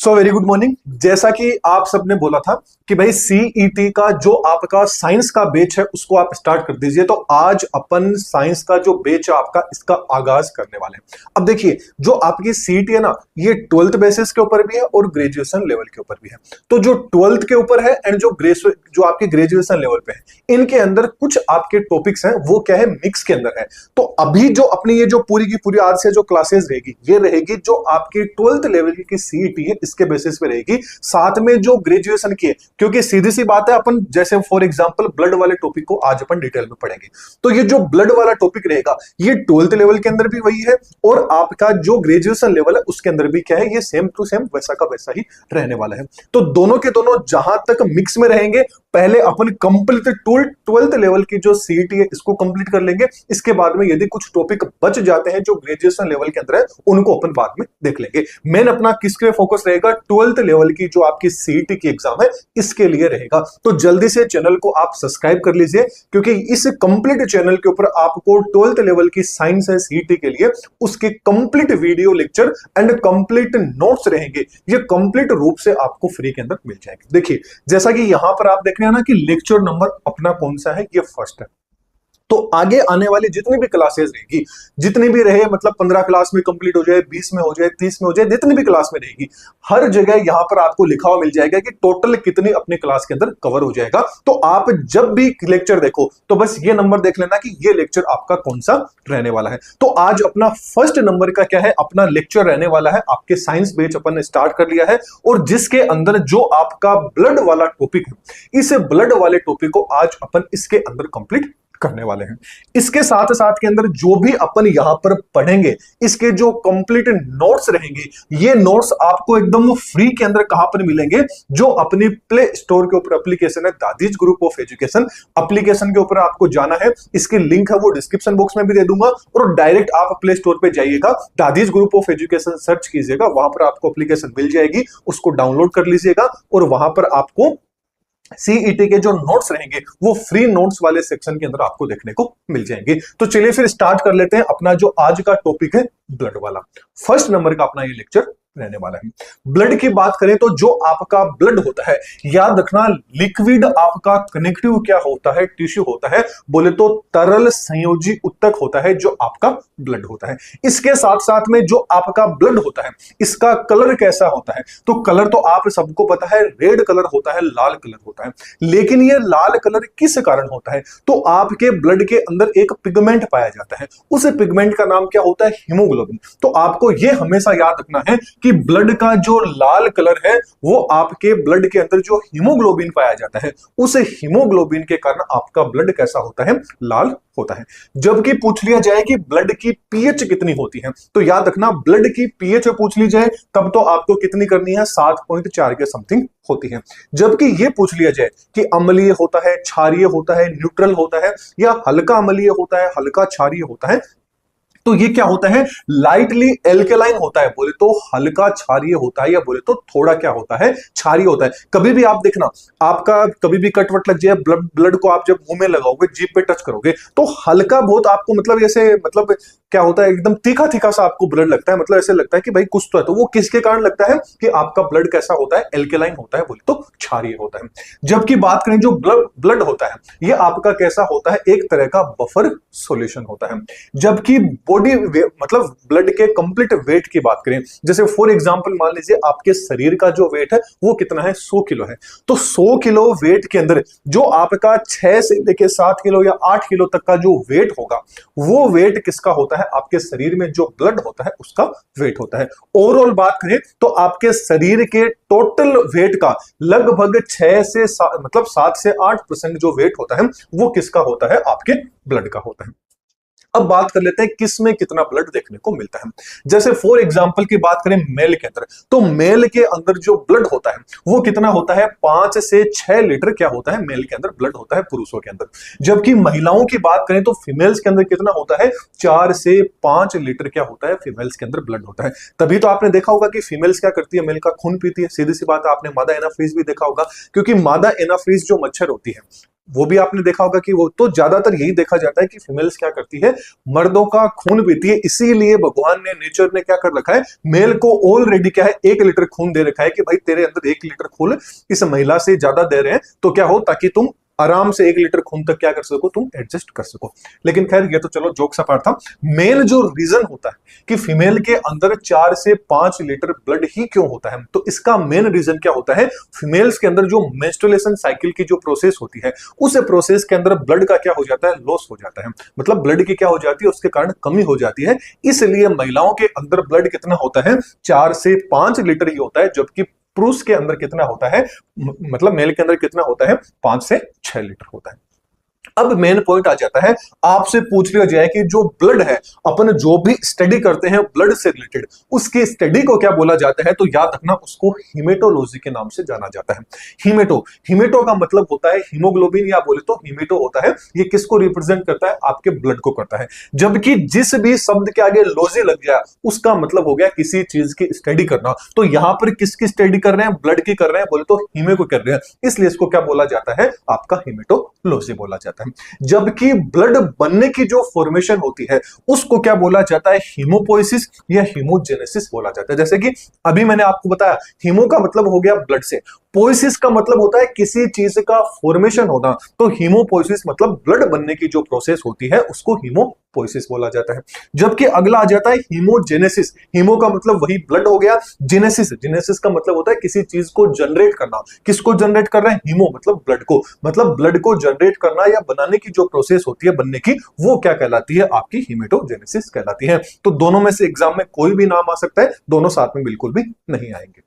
So very good morning. जैसा कि आप सबने बोला था कि भाई सीईटी का जो आपका साइंस का बैच है उसको आप स्टार्ट कर दीजिए, तो आज अपन साइंस का जो बैच है आपका इसका आगाज करने वाले हैं। अब देखिए, जो आपकी सीईटी है ना, ये 12th बेसिस के ऊपर भी है और ग्रेजुएशन लेवल के ऊपर भी है। तो जो 12th के ऊपर है एंड जो आपके ग्रेजुएशन लेवल पे है, इनके अंदर कुछ आपके टॉपिक्स हैं वो क्या है, मिक्स के अंदर है। तो अभी जो अपनी ये जो पूरी की पूरी आज से जो क्लासेस रहेगी, ये रहेगी जो आपकी 12th लेवल की सीईटी है इसके बेसिस पे रहेगी, साथ में जो ग्रेजुएशन की है। क्योंकि सीधी सी बात है, अपन जैसे फॉर एग्जांपल ब्लड वाले टॉपिक को आज अपन डिटेल में पढ़ेंगे, तो ये जो ब्लड वाला टॉपिक रहेगा ये 12th लेवल के अंदर भी वही है और आपका जो ग्रेजुएशन लेवल है उसके अंदर भी क्या है, ये सेम टू सेम वैसा का वैसा ही रहने वाला है। तो दोनों के दोनों जहां तक मिक्स में रहेंगे, पहले अपन कंप्लीट 12th लेवल की जो सीईटी है इसको कंप्लीट कर लेंगे। इसके बाद में यदि कुछ टॉपिक बच जाते हैं जो ग्रेजुएशन लेवल के अंदर है, उनको अपन बाद में देख लेंगे। मेन अपना किसके फोकस रहेगा, 12th लेवल की जो आपकी सीईटी की एग्जाम है इसके लिए रहेगा। तो जल्दी से चैनल को आप सब्सक्राइब कर लीजिए, क्योंकि इस कंप्लीट चैनल के ऊपर आपको 12th लेवल की साइंस है सीईटी के लिए उसके complete video lecture and complete notes रहेंगे, ये कंप्लीट रूप से आपको फ्री के अंदर मिल जाएंगे। देखिए, जैसा कि यहां पर आप देख रहे हैं ना कि लेक्चर नंबर अपना कौन सा है, ये फर्स्ट है। तो आगे आने वाली जितनी भी क्लासेस रहेगी, जितनी भी रहे, मतलब 15 क्लास में कंप्लीट हो जाए, 20 में हो जाए, 30 में हो जाए, जितनी भी क्लास में रहेगी, हर जगह यहां पर आपको लिखा हुआ मिल जाएगा कि टोटल कितनी अपने क्लास के अंदर कवर हो जाएगा। तो आप जब भी लेक्चर देखो तो बस ये नंबर देख लेना कि ये लेक्चर आपका कौन सा रहने वाला है। तो आज अपना फर्स्ट नंबर का क्या है, अपना लेक्चर रहने वाला है। आपके साइंस बैच अपन ने स्टार्ट कर लिया है और जिसके अंदर जो आपका ब्लड वाला टॉपिक है, इस ब्लड वाले टॉपिक को आज अपन इसके अंदर कंप्लीट करने वाले हैं। इसके साथ साथ के अंदर जो भी अपन यहां पर पढ़ेंगे, इसके जो कंप्लीट नोट्स रहेंगे, ये नोट्स आपको एकदम फ्री के अंदर कहां पर मिलेंगे, जो अपनी प्ले स्टोर के ऊपर एप्लीकेशन है दादीज ग्रुप ऑफ एजुकेशन, एप्लीकेशन के ऊपर आपको जाना है। इसकी लिंक है वो डिस्क्रिप्शन बॉक्स में भी दे दूंगा और डायरेक्ट आप प्ले स्टोर पे जाइएगा, दादीज ग्रुप ऑफ एजुकेशन सर्च कीजिएगा, वहां पर आपको एप्लीकेशन मिल जाएगी, उसको डाउनलोड कर लीजिएगा और वहां पर आपको सीईटी के जो नोट्स रहेंगे वो फ्री नोट्स वाले सेक्शन के अंदर आपको देखने को मिल जाएंगे। तो चलिए फिर स्टार्ट कर लेते हैं अपना जो आज का टॉपिक है ब्लड वाला। फर्स्ट नंबर का अपना ये लेक्चर रहने वाला है। ब्लड की बात करें तो जो आपका ब्लड होता है, याद रखना लिक्विड आपका कनेक्टिव क्या होता है, टिश्यू होता है, बोले तो तरल संयोजी उत्तक होता है जो आपका ब्लड होता है। इसके साथ साथ में जो आपका ब्लड होता है इसका कलर कैसा होता है, तो कलर तो आप सबको पता है, रेड कलर होता है, लाल कलर होता है। लेकिन ये लाल कलर किस कारण होता है, तो आपके ब्लड के अंदर एक पिगमेंट पाया जाता है, उस पिगमेंट का नाम क्या होता है, हीमोग्लोबिन। तो आपको ये हमेशा याद रखना है कि ब्लड का जो लाल कलर है वो आपके ब्लड के अंदर जो हीमोग्लोबिन पाया जाता है, उस हीमोग्लोबिन के कारण आपका ब्लड कैसा होता है, लाल होता है। जबकि पूछ लिया जाए कि ब्लड की पीएच कितनी होती है, तो याद रखना ब्लड की पीएच पूछ ली जाए तब तो आपको कितनी करनी है, 7.4 के समथिंग होती है। जबकि ये पूछ लिया जाए कि अम्लीय होता है, क्षारीय होता है, न्यूट्रल होता है या हल्का अम्लीय होता है, हल्का क्षारीय होता है, तो ये क्या होता है, लाइटली एल्केलाइन होता है, बोले तो हल्का क्षारीय होता है, या बोले तो थोड़ा क्या होता है, क्षारीय होता है। कभी भी आप देखना, आपका कभी भी कटवट लग जाए, ब्लड को आप जब मुंह में लगाओगे, जीभ पे टच करोगे, तो हल्का बहुत आपको मतलब ऐसे मतलब क्या होता है, एकदम तीखा तीखा सा आपको ब्लड लगता है, मतलब ऐसे लगता है कि भाई कुछ तो है। तो वो किसके कारण लगता है कि आपका ब्लड कैसा होता है, एल्केलाइन होता है, बोले तो क्षारीय होता है। जबकि बात करें जो ब्लड होता है, ये आपका कैसा होता है, एक तरह का बफर सॉल्यूशन होता है। जबकि बॉडी मतलब ब्लड के कंप्लीट वेट की बात करें, जैसे फॉर एग्जांपल मान लीजिए आपके शरीर का जो वेट है वो कितना है, 100 किलो है, तो 100 किलो वेट के अंदर जो आपका 6 से लेके 7 किलो या 8 किलो तक का जो वेट होगा, वो वेट किसका होता है, आपके शरीर में जो ब्लड होता है उसका वेट होता है। ओवरऑल बात करें तो आपके शरीर के टोटल वेट का लगभग 6 से मतलब 7 से 8% जो वेट होता है वो किसका होता है, आपके ब्लड का होता है। अब बात कर लेते हैं किस में कितना ब्लड देखने को मिलता है। जैसे फॉर एग्जांपल की बात करें मेल के अंदर, तो मेल के अंदर जो ब्लड होता है वो कितना होता है, 5 से 6 लीटर क्या होता है, मेल के अंदर ब्लड होता है पुरुषों के अंदर। जबकि महिलाओं की बात करें तो फीमेल्स के अंदर कितना होता है, 4 से 5 लीटर क्या होता है, फीमेल्स के अंदर ब्लड होता है। तभी तो आपने देखा होगा कि फीमेल्स क्या करती है, मेल का खून पीती है। सीधी सी बात है, आपने मादा एनाफ्रीज भी देखा होगा, क्योंकि मादा एनाफ्रीज जो मच्छर होती है वो भी आपने देखा होगा कि वो तो ज्यादातर यही देखा जाता है कि फीमेल्स क्या करती है, मर्दों का खून पीती है। इसीलिए भगवान ने, नेचर ने क्या कर रखा है, मेल को ऑलरेडी क्या है 1 लीटर खून दे रखा है कि भाई तेरे अंदर 1 लीटर खून इस महिला से ज्यादा दे रहे हैं, तो क्या हो, ताकि तुम आराम से 1 लीटर खून तक क्या कर सको, तुम एडजस्ट कर सको। लेकिन खैर ये तो चलो जोक सा पार्ट था। मेन जो रीजन होता है कि फीमेल के अंदर 4 से 5 लीटर ब्लड ही क्यों होता है, तो इसका मेन रीजन क्या होता है, फीमेल्स के अंदर जो मेंस्ट्रुएशन साइकिल की जो प्रोसेस होती है, उस प्रोसेस के अंदर ब्लड का क्या हो जाता है, लॉस हो जाता है। मतलब ब्लड की क्या हो जाती है, उसके कारण कमी हो जाती है। इसलिए महिलाओं के अंदर ब्लड कितना होता है, 4 से 5 लीटर ही होता है, जबकि पुरुष के अंदर कितना होता है, मतलब मेल के अंदर कितना होता है, 5 से 6 लीटर होता है। अब मेन पॉइंट आ जाता है, आपसे पूछ लिया जाए कि जो ब्लड है, अपन जो भी स्टडी करते हैं ब्लड से रिलेटेड, उसकी स्टडी को क्या बोला जाता है, तो याद रखना उसको हीमेटोलॉजी के नाम से जाना जाता है। हीमेटो का मतलब होता है हीमोग्लोबिन, या बोले तो हीमेटो होता है, ये किसको रिप्रेजेंट करता है, आपके ब्लड को करता है। जबकि जिस भी शब्द के आगे लॉजी लग गया, उसका मतलब हो गया किसी चीज की स्टडी करना। तो यहां पर किसकी स्टडी कर रहे हैं, ब्लड की कर रहे हैं, बोले तो हीमे को कर रहे हैं, इसलिए इसको क्या बोला जाता है, आपका हीमेटोलॉजी बोला जाता है। जबकि ब्लड बनने की जो फॉर्मेशन होती है, उसको क्या बोला जाता है, हीमोपोइसिस या हीमोजेनेसिस बोला जाता है। जैसे कि अभी मैंने आपको बताया, हीमो का मतलब हो गया ब्लड से, पोइसिस का मतलब होता है किसी चीज का फॉर्मेशन होना, तो हीमोपोइसिस मतलब ब्लड बनने की जो प्रोसेस होती है उसको हीमोपोइसिस बोला जाता है। जबकि अगला आ जाता है हीमोजेनेसिस। हीमो का मतलब वही ब्लड हो गया, जेनेसिस का मतलब होता है किसी चीज को जनरेट करना। किसको जनरेट कर रहे हैं, हीमो मतलब ब्लड को, मतलब ब्लड को जनरेट करना या बनाने की जो प्रोसेस होती है बनने की, वो क्या कहलाती है, आपकी हीमेटोजेनेसिस कहलाती है। तो दोनों में से एग्जाम में कोई भी नाम आ सकता है, दोनों साथ में बिल्कुल भी नहीं आएंगे।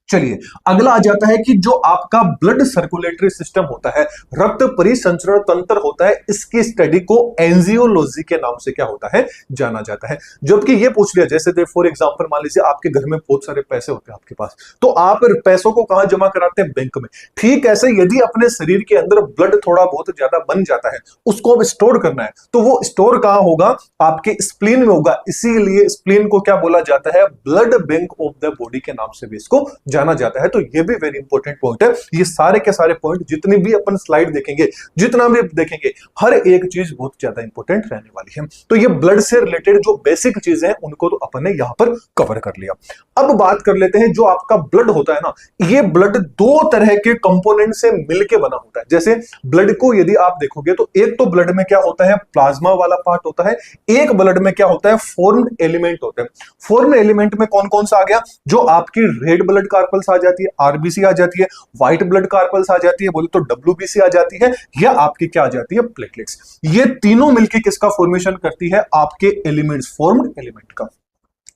चलिए अगला आ जाता है कि जो आपका ब्लड सर्कुलेटरी सिस्टम होता है, रक्त परिसंचरण तंत्र होता है, इसकी स्टडी को एंजियोलॉजी के नाम से क्या होता है, जाना जाता है। जबकि ये पूछ लिया, जैसे फॉर एग्जांपल मान लीजिए आपके घर में बहुत सारे पैसे होते हैं आपके पास, तो आप पैसों को कहां जमा कराते हैं, बैंक में। ठीक ऐसे यदि अपने शरीर के अंदर ब्लड थोड़ा बहुत ज्यादा बन जाता है, उसको अब स्टोर करना है, तो वो स्टोर कहां होगा, आपके स्प्लीन में होगा। इसीलिए स्प्लीन को क्या बोला जाता है, blood bank of the body के नाम से भी इसको जाना जाता है। तो ये भी वेरी इंपॉर्टेंट पॉइंट है। ये सारे के सारे पॉइंट जितनी भी अपन स्लाइड देखेंगे, जितना भी देखेंगे, हर एक चीज बहुत ज्यादा इंपॉर्टेंट रहने वाली है। तो ये ब्लड से रिलेटेड जो बेसिक चीजें हैं उनको तो अपन ने यहां पर कवर कर लिया। अब बात कर लेते हैं, जो आपका ब्लड होता है ना, ये ब्लड 2 तरह के कंपोनेंट से मिलकर बना होता है। जैसे ब्लड को यदि आप देखोगे तो एक तो ब्लड में क्या होता है, प्लाज्मा वाला पार्ट होता है, एक ब्लड में क्या होता है, फॉर्म्ड एलिमेंट होते हैं। फॉर्म्ड एलिमेंट में कौन कौन सा आ गया, जो आपकी रेड ब्लड कार्पल्स आ जाती है, आरबीसी आ जाती है, व्हाइट ब्लड कार्पल्स आ जाती है, बोले तो डब्ल्यूबीसी आ जाती है, या आपकी क्या आ जाती है, प्लेटलेट्स। ये तीनों मिलकर किसका फॉर्मेशन करती है, आपके एलिमेंट्स, फॉर्म्ड एलिमेंट का।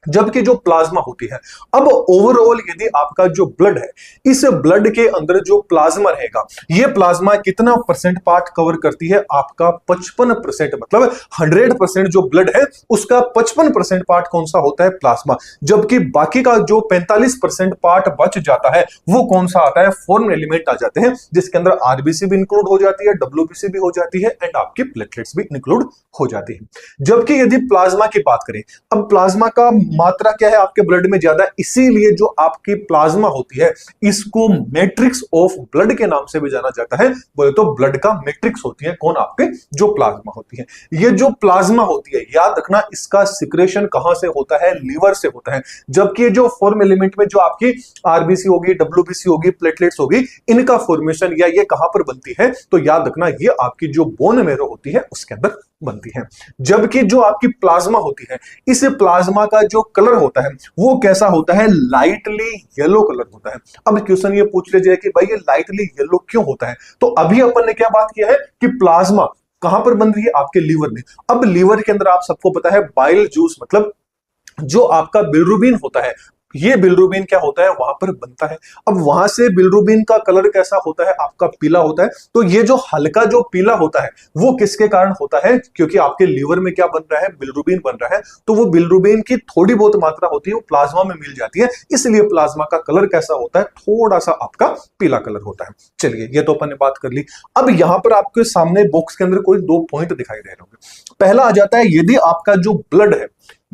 जबकि जो प्लाज्मा होती है, अब ओवरऑल यदि आपका जो ब्लड है, इस ब्लड के अंदर जो प्लाज्मा रहेगा, ये प्लाज्मा कितना परसेंट पार्ट कवर करती है, आपका 55%। मतलब 100% जो ब्लड है उसका 55% पार्ट कौन सा होता है, प्लाज्मा। जबकि बाकी का जो 45% पार्ट बच जाता है वो कौन सा आता है, फॉर्म एलिमेंट आ जाते हैं, जिसके अंदर आरबीसी भी इंक्लूड हो जाती है, डब्ल्यूबीसी भी हो जाती है, एंड आपकी प्लेटलेट्स भी इंक्लूड हो जाती है। जबकि यदि प्लाज्मा की बात करें, अब प्लाज्मा का मात्रा क्या है आपके ब्लड में ज्यादा, इसीलिए जो आपकी प्लाज्मा होती है इसको मैट्रिक्स ऑफ ब्लड के नाम से भी जाना जाता है। बोले तो ब्लड का मैट्रिक्स होती है कौन, आपके जो प्लाज्मा होती है। ये जो प्लाज्मा होती है, याद रखना इसका सिक्रेशन कहां से होता है, लीवर से होता है। जबकि जो फॉर्म एलिमेंट में जो आपकी आरबीसी होगी, डब्ल्यूबीसी होगी, प्लेटलेट्स होगी, इनका फॉर्मेशन या ये कहां पर बनती है, तो याद रखना ये आपकी जो बोन मैरो होती है उसके अंदर बनती है। जबकि जो आपकी प्लाज्मा होती है, इस प्लाज्मा का जो कलर होता है वो कैसा होता है, लाइटली येलो कलर होता है। अब क्वेश्चन ये पूछ ले जाए कि भाई ये लाइटली येलो क्यों होता है, तो अभी अपन ने क्या बात किया है कि प्लाज्मा कहां पर बन रही है, आपके लीवर में। अब लीवर के अंदर आप सबको पता है बाइल जूस, मतलब जो आपका बिलिरुबिन होता है, ये बिलिरुबिन क्या होता है, वहां पर बनता है। अब वहां से बिलिरुबिन का कलर कैसा होता है, आपका पीला होता है। तो ये जो हल्का जो पीला होता है वो किसके कारण होता है, क्योंकि आपके लीवर में क्या बन रहा है, बिलिरुबिन बन रहा है। तो वो बिलिरुबिन की थोड़ी बहुत मात्रा होती है, वो प्लाज्मा में मिल जाती है, इसलिए प्लाज्मा का कलर कैसा होता है, थोड़ा सा आपका पीला कलर होता है। चलिए ये तो अपन ने बात कर ली। अब यहां पर आपके सामने बॉक्स के अंदर कोई 2 पॉइंट दिखाई दे रहे होंगे। पहला आ जाता है, यदि आपका जो ब्लड है,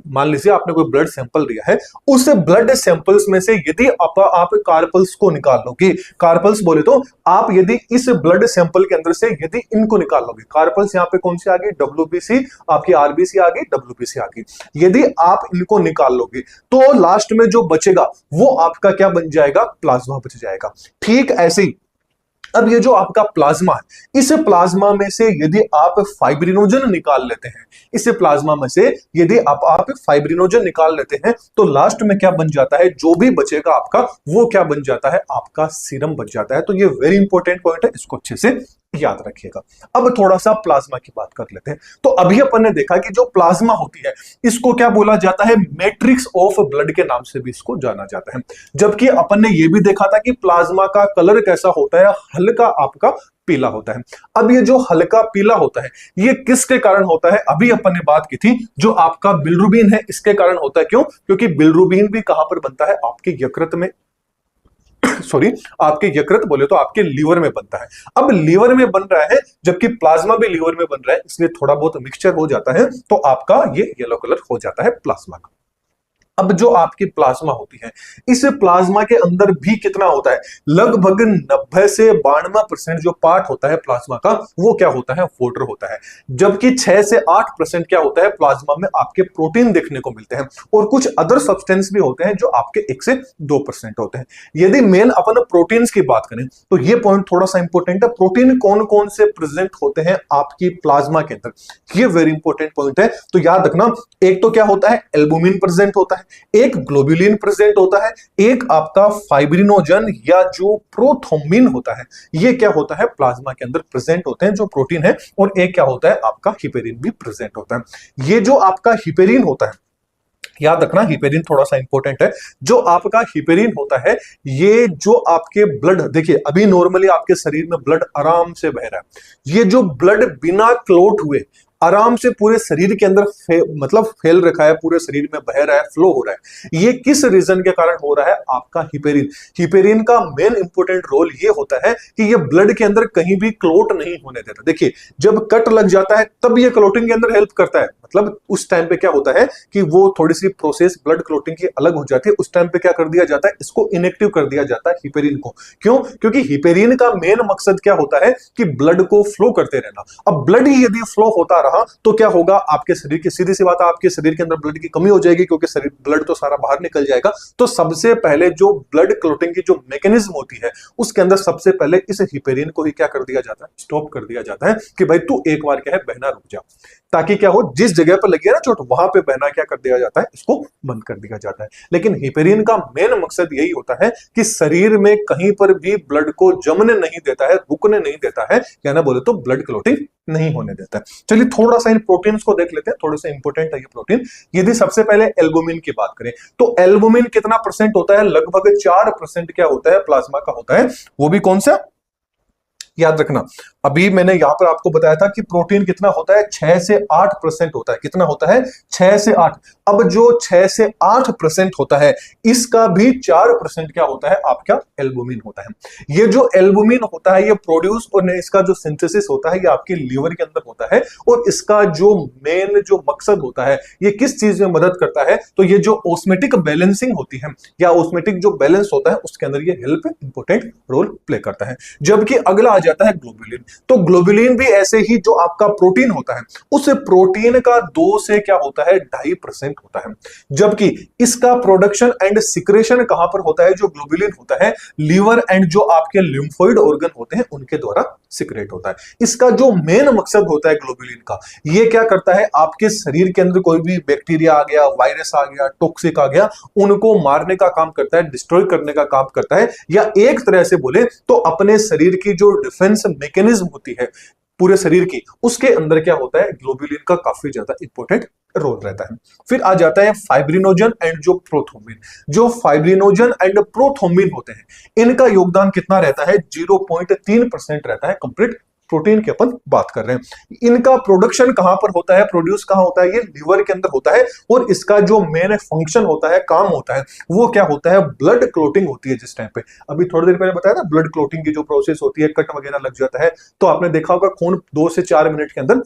मान लीजिए आपने कोई ब्लड सैंपल लिया है, उस ब्लड सैंपल्स में से यदि आप कार्पल्स को निकाल लोगे, कार्पल्स बोले तो आप यदि इस ब्लड सैंपल के अंदर से यदि इनको निकाल लोगे, कार्पल्स यहाँ पे कौन सी आ गई, डब्ल्यूबीसी, आपकी आरबीसी आ गई, डब्ल्यूबीसी आ गई, यदि आप इनको निकाल लोगे तो लास्ट में जो बचेगा वो आपका क्या बन जाएगा, प्लाज्मा बच जाएगा। ठीक ऐसे ही अब ये जो आपका प्लाज्मा है, इस प्लाज्मा में से यदि आप फाइब्रिनोजन निकाल लेते हैं, इस प्लाज्मा में से यदि आप फाइब्रिनोजन निकाल लेते हैं तो लास्ट में क्या बन जाता है, जो भी बचेगा आपका वो क्या बन जाता है, आपका सीरम बच जाता है। तो ये वेरी इंपॉर्टेंट पॉइंट है, इसको अच्छे से याद रखिएगा। अब थोड़ा सा प्लाज्मा की बात कर लेते हैं। तो अभी अपन ने देखा कि जो प्लाज्मा होती है इसको क्या बोला जाता है, मैट्रिक्स ऑफ ब्लड के नाम से भी इसको जाना जाता है। जबकि अपन ने ये भी देखा था कि प्लाज्मा का कलर कैसा होता है, हल्का आपका पीला होता है। अब ये जो हल्का पीला होता है ये किसके कारण होता है, अभी अपन ने बात की थी, जो आपका बिलिरुबिन है इसके कारण होता है। क्यों? क्योंकि बिलिरुबिन भी कहां पर बनता है, आपके यकृत में, सॉरी आपके यकृत बोले तो आपके लीवर में बनता है। अब लीवर में बन रहा है जबकि प्लाज्मा भी लीवर में बन रहा है, इसलिए थोड़ा बहुत मिक्सचर हो जाता है तो आपका ये येलो कलर हो जाता है प्लाज्मा का। अब जो आपकी प्लाज्मा होती है, इस प्लाज्मा के अंदर भी कितना होता है, लगभग 90 से 92% जो पार्ट होता है प्लाज्मा का वो क्या होता है, वाटर होता है। जबकि 6 से 8% क्या होता है, प्लाज्मा में आपके प्रोटीन देखने को मिलते हैं और कुछ अदर सब्सटेंस भी होते हैं जो आपके 1 से 2% होते हैं। यदि मेन अपन प्रोटीन्स की बात करें तो ये पॉइंट थोड़ा सा इंपॉर्टेंट है, प्रोटीन कौन कौन से प्रेजेंट होते हैं आपकी प्लाज्मा के अंदर, ये वेरी इंपॉर्टेंट पॉइंट है। तो याद रखना, एक तो क्या होता है, एल्बुमिन प्रेजेंट होता है, एक ग्लोबुलिन प्रेजेंट होता है, एक आपका फाइब्रिनोजन या जो प्रोथ्रोम्बिन होता है, ये क्या होता है प्लाज्मा के अंदर प्रेजेंट होते हैं जो प्रोटीन है, और एक क्या होता है आपका हिपेरिन भी प्रेजेंट होता है। ये जो आपका हिपेरिन होता है, याद रखना हिपेरिन थोड़ा सा इंपॉर्टेंट है, जो आपका हिपेरिन होता है ये जो आपके ब्लड, देखिए अभी नॉर्मली आपके शरीर में ब्लड आराम से बह रहा है, ये जो ब्लड बिना क्लोट हुए आराम से पूरे शरीर के अंदर मतलब फैल रखा है, पूरे शरीर में बह रहा है, फ्लो हो रहा है, ये किस रीजन के कारण हो रहा है, आपका हिपेरिन। हिपेरिन का मेन इंपॉर्टेंट रोल ये होता है कि ये ब्लड के अंदर कहीं भी क्लोट नहीं होने देता। देखिए जब कट लग जाता है तब ये क्लोटिंग के अंदर हेल्प करता है, मतलब उस टाइम पे क्या होता है कि वो थोड़ी सी प्रोसेस ब्लड क्लोटिंग की अलग हो जाती है, उस टाइम पे क्या कर दिया जाता है, इसको इनएक्टिव कर दिया जाता है हिपेरिन को। क्यों? क्योंकि हिपेरिन का मेन मकसद क्या होता है कि ब्लड को फ्लो करते रहना। अब ब्लड ही यदि फ्लो होता रहा तो क्या होगा, आपके शरीर की, सीधी सी बात है, आपके शरीर के अंदर ब्लड की कमी हो जाएगी, क्योंकि शरीर ब्लड तो सारा बाहर निकल जाएगा। तो सबसे पहले जो ब्लड क्लोटिंग की जो मैकेनिज्म होती है उसके अंदर सबसे पहले इस हिपेरिन को ही क्या कर दिया जाता है, स्टॉप कर दिया जाता है कि भाई तू एक बार क्या है बहना रुक जा, ताकि क्या हो, जिस जगह पर लगी है ना चोट वहां पे बहना क्या कर दिया जाता है, इसको बंद कर दिया जाता है। लेकिन हिपेरिन का मेन मकसद यही होता है कि शरीर में कहीं पर भी ब्लड को जमने नहीं देता है, रुकने नहीं देता है, या ना बोले तो ब्लड क्लोटिंग नहीं होने देता है। चलिए थोड़ा सा इन प्रोटीन्स को देख लेते हैं, थोड़े से इंपॉर्टेंट है ये प्रोटीन। यदि सबसे पहले एल्बुमिन की बात करें तो एल्बुमिन कितना परसेंट होता है, लगभग 4% क्या होता है प्लाज्मा का होता है, वो भी कौन सा, याद रखना अभी मैंने यहां पर आपको बताया था कि प्रोटीन कितना होता है, 6 से 8% होता है। कितना होता है, 6 से 8। अब जो 6 से 8% होता है इसका भी 4% क्या होता है, आपका एल्बुमिन होता है। ये जो एल्बुमिन होता है ये प्रोड्यूस और इसका जो सिंथेसिस होता है ये आपके लीवर के अंदर होता है, और इसका जो मेन जो मकसद होता है ये किस चीज में मदद करता है, तो ये जो ऑस्मेटिक बैलेंसिंग होती है या ऑस्मेटिक जो बैलेंस होता है उसके अंदर ये हेल्प इंपॉर्टेंट रोल प्ले करता है। जबकि अगला आ जाता है ग्लोबुलिन। तो ग्लोबुलिन भी ऐसे ही जो आपका प्रोटीन होता है उस प्रोटीन का 2 से क्या होता है 2.5% होता है। जबकि इसका प्रोडक्शन एंड सिक्रेशन कहां पर होता है, जो ग्लोबुलिन होता है लीवर एंड जो आपके लिम्फोइड ऑर्गन होते हैं उनके द्वारा सिक्रेट होता है। इसका जो मेन मकसद होता है ग्लोबुलिन का, ये क्या करता है, आपके शरीर के अंदर कोई भी बैक्टीरिया आ गया, वायरस आ गया, टॉक्सिक आ गया, उनको मारने का काम करता है, डिस्ट्रॉय करने का काम करता है, या एक तरह से बोले तो अपने शरीर की जो डिफेंस मैकेनिज्म होती है पूरे शरीर की, उसके अंदर क्या होता है, ग्लोबुलिन का काफी ज्यादा इंपॉर्टेंट रोल रहता है। फिर आ जाता है फाइब्रिनोजन एंड जो प्रोथ्रोम्बिन। जो फाइब्रिनोजन एंड प्रोथ्रोम्बिन होते हैं इनका योगदान कितना रहता है, 0.3% रहता है कंप्लीट प्रोटीन की अपन बात कर रहे हैं। इनका प्रोडक्शन कहां पर होता है, प्रोड्यूस कहां होता है, ये लीवर के अंदर होता है, और इसका जो मेन फंक्शन होता है, काम होता है, वो क्या होता है, ब्लड क्लोटिंग होती है। जिस टाइम पे अभी थोड़ी देर पहले बताया ना, ब्लड क्लोटिंग की जो प्रोसेस होती है, कट वगैरह लग जाता है तो आपने देखा होगा खून 2 से 4 मिनट के अंदर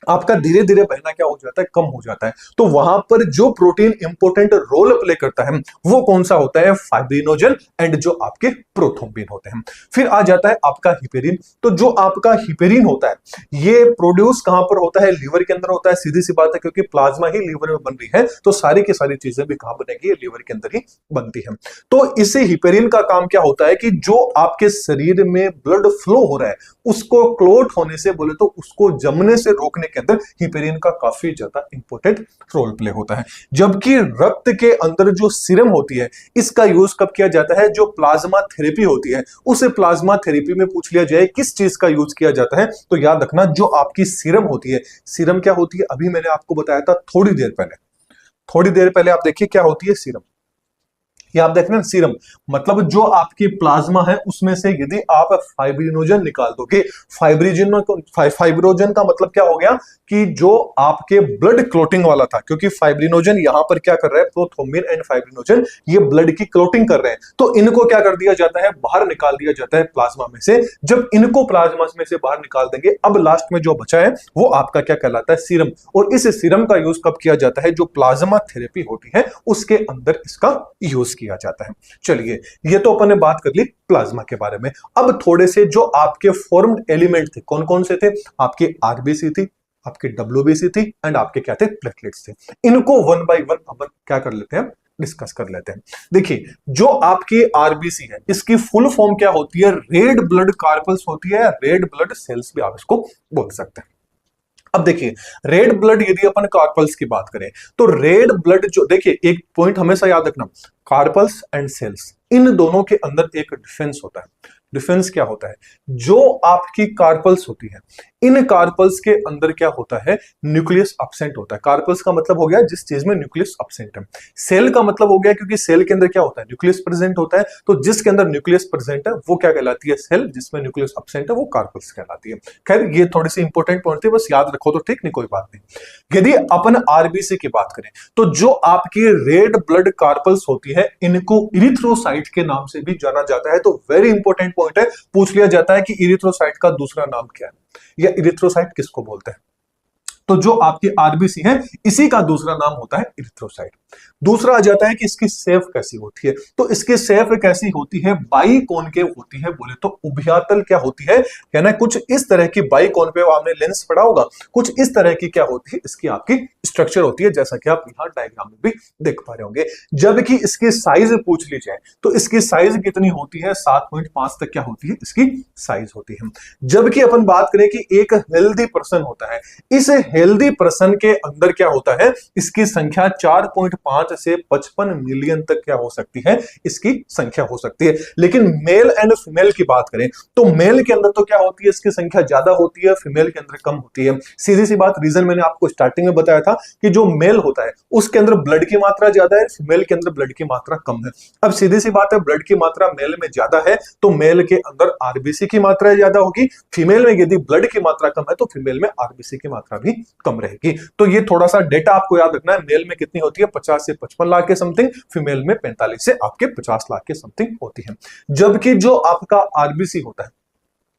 आपका धीरे धीरे बहना क्या हो जाता है, कम हो जाता है। तो वहां पर जो प्रोटीन इंपॉर्टेंट रोल प्ले करता है वो कौन सा होता है, फाइब्रिनोजन एंड जो आपके प्रोथ्रोम्बिन होते हैं। फिर आ जाता है आपका हिपेरिन। तो जो आपका हिपेरिन होता है ये प्रोड्यूस कहां पर होता है, लीवर के अंदर होता है। सीधी सी बात है, क्योंकि प्लाज्मा ही लीवर में बन रही है तो सारी की सारी चीजें भी कहां बनेगी, लीवर के अंदर ही बनती है। तो इसे हिपेरिन का काम क्या होता है कि जो आपके शरीर में ब्लड फ्लो हो रहा है उसको क्लोट होने से बोले तो उसको जमने से रोकने के अंदर हिपेरिन का काफी ज्यादा इंपॉर्टेंट रोल प्ले होता है। जबकि रक्त के अंदर जो सीरम होती है इसका यूज कब किया जाता है, जो प्लाज्मा थेरेपी होती है उसे प्लाज्मा थेरेपी में पूछ लिया जाए किस चीज का यूज किया जाता है, तो याद रखना जो आपकी सीरम होती है, सीरम क्या होती है अभी मैंने आपको बताया था थोड़ी देर पहले आप देखिए क्या होती है सीरम। ये आप देख रहे हैं सीरम मतलब जो आपकी प्लाज्मा है उसमें से यदि आप फाइब्रिनोजन निकाल दोगे, फाइब्रोजन का मतलब क्या हो गया कि जो आपके ब्लड क्लोटिंग वाला था, क्योंकि फाइब्रिनोजन यहां पर क्या कर रहा है, प्रोथ्रोम्बिन एंड फाइब्रिनोजन ये ब्लड की क्लोटिंग कर रहे हैं, तो इनको क्या कर दिया जाता है, बाहर निकाल दिया जाता है प्लाज्मा में से। जब इनको प्लाज्मा में से बाहर निकाल देंगे अब लास्ट में जो बचा है वो आपका क्या कहलाता है, सीरम। और इस सीरम का यूज कब किया जाता है, जो प्लाज्मा थेरेपी होती है उसके अंदर इसका यूज किया जाता है। चलिए ये तो अपन ने बात कर ली प्लाज्मा के बारे में। अब थोड़े से जो आपके फॉर्म्ड एलिमेंट थे कौन कौन से थे, आपके आरबीसी थी, आपके डब्ल्यूबीसी थी एंड आपके क्या थे, प्लेटलेट्स थे। इनको वन बाय वन अपन क्या कर लेते हैं, डिस्कस कर लेते हैं। देखिए जो आपकी आरबीसी है इसकी फुल फॉर्म क्या होती है, रेड ब्लड कार्पल्स होती है, रेड ब्लड सेल्स भी आप इसको बोल सकते हैं। अब देखिए रेड ब्लड यदि अपन कार्पल्स की बात करें तो रेड ब्लड जो, देखिए एक पॉइंट हमेशा याद रखना, कार्पल्स एंड सेल्स इन दोनों के अंदर एक डिफेंस होता है। डिफेंस क्या होता है, जो आपकी कार्पल्स होती है इन कार्पल्स के अंदर क्या होता है, न्यूक्लियस एब्सेंट होता है। कार्पल्स का मतलब हो गया जिस चीज में न्यूक्लियस एब्सेंट है। सेल का मतलब हो गया क्योंकि सेल के अंदर क्या होता है, न्यूक्लियस प्रेजेंट होता है, तो जिसके अंदर न्यूक्लियस प्रेजेंट है वो क्या कहलाती है, सेल। जिसमें न्यूक्लियस एब्सेंट है वो कार्पल्स कहलाती है। खैर ये थोड़ी सी इंपॉर्टेंट पॉइंट थी, बस याद रखो तो ठीक, नहीं कोई बात नहीं। यदि अपन आरबीसी की बात करें तो जो आपकी रेड ब्लड कार्पल्स होती है इनको इरिथ्रोसाइट के नाम से भी जाना जाता है। तो वेरी इंपॉर्टेंट पॉइंट है, पूछ लिया जाता है कि इरिथ्रोसाइट का दूसरा नाम क्या है या इरिथ्रोसाइट किसको बोलते हैं, तो जो आपकी आरबीसी है इसी का दूसरा नाम होता है इरिथ्रोसाइट। दूसरा आ जाता है कि इसकी शेप कैसी होती है, तो इसकी शेप कैसी होती है, बाई कॉनकेव होती है। बोले तो उभयातल क्या होती है, यानी कुछ इस तरह की बाई कॉनकेव, आपने लेंस पढ़ा होगा, कुछ इस तरह की क्या होती है इसकी आपकी स्ट्रक्चर होती है, जैसा कि आप यहां डायग्राम में भी देख पा रहे होंगे। जबकि इसकी साइज पूछ ली जाए तो इसकी साइज कितनी होती है, 7.5 तक क्या होती है इसकी साइज होती है। जबकि अपन बात करें कि एक हेल्दी पर्सन होता है, इस हेल्दी पर्सन के अंदर क्या होता है, इसकी संख्या 4.5 से 55 मिलियन तक क्या हो सकती है, इसकी संख्या हो सकती है। लेकिन मेल एंड फीमेल की बात करें तो मेल के अंदर तो क्या होती है, इसकी संख्या ज्यादा होती है, फीमेल के अंदर कम होती है। सीधी सी बात, रीजन मैंने आपको स्टार्टिंग में बताया था कि जो मेल होता है उसके अंदर ब्लड की मात्रा ज्यादा है, फीमेल के अंदर ब्लड की मात्रा कम है। अब सीधी सी बात है, ब्लड की मात्रा मेल में ज्यादा है तो मेल के अंदर आरबीसी की मात्रा ज्यादा होगी, फीमेल में यदि ब्लड की मात्रा कम है तो फीमेल में आरबीसी की मात्रा भी कम रहेगी। तो ये थोड़ा सा डेटा आपको याद रखना है, मेल में कितनी होती है 50 से 55 लाख के समथिंग, फीमेल में 45 से आपके 50 लाख के समथिंग होती है। जबकि जो आपका आरबीसी होता है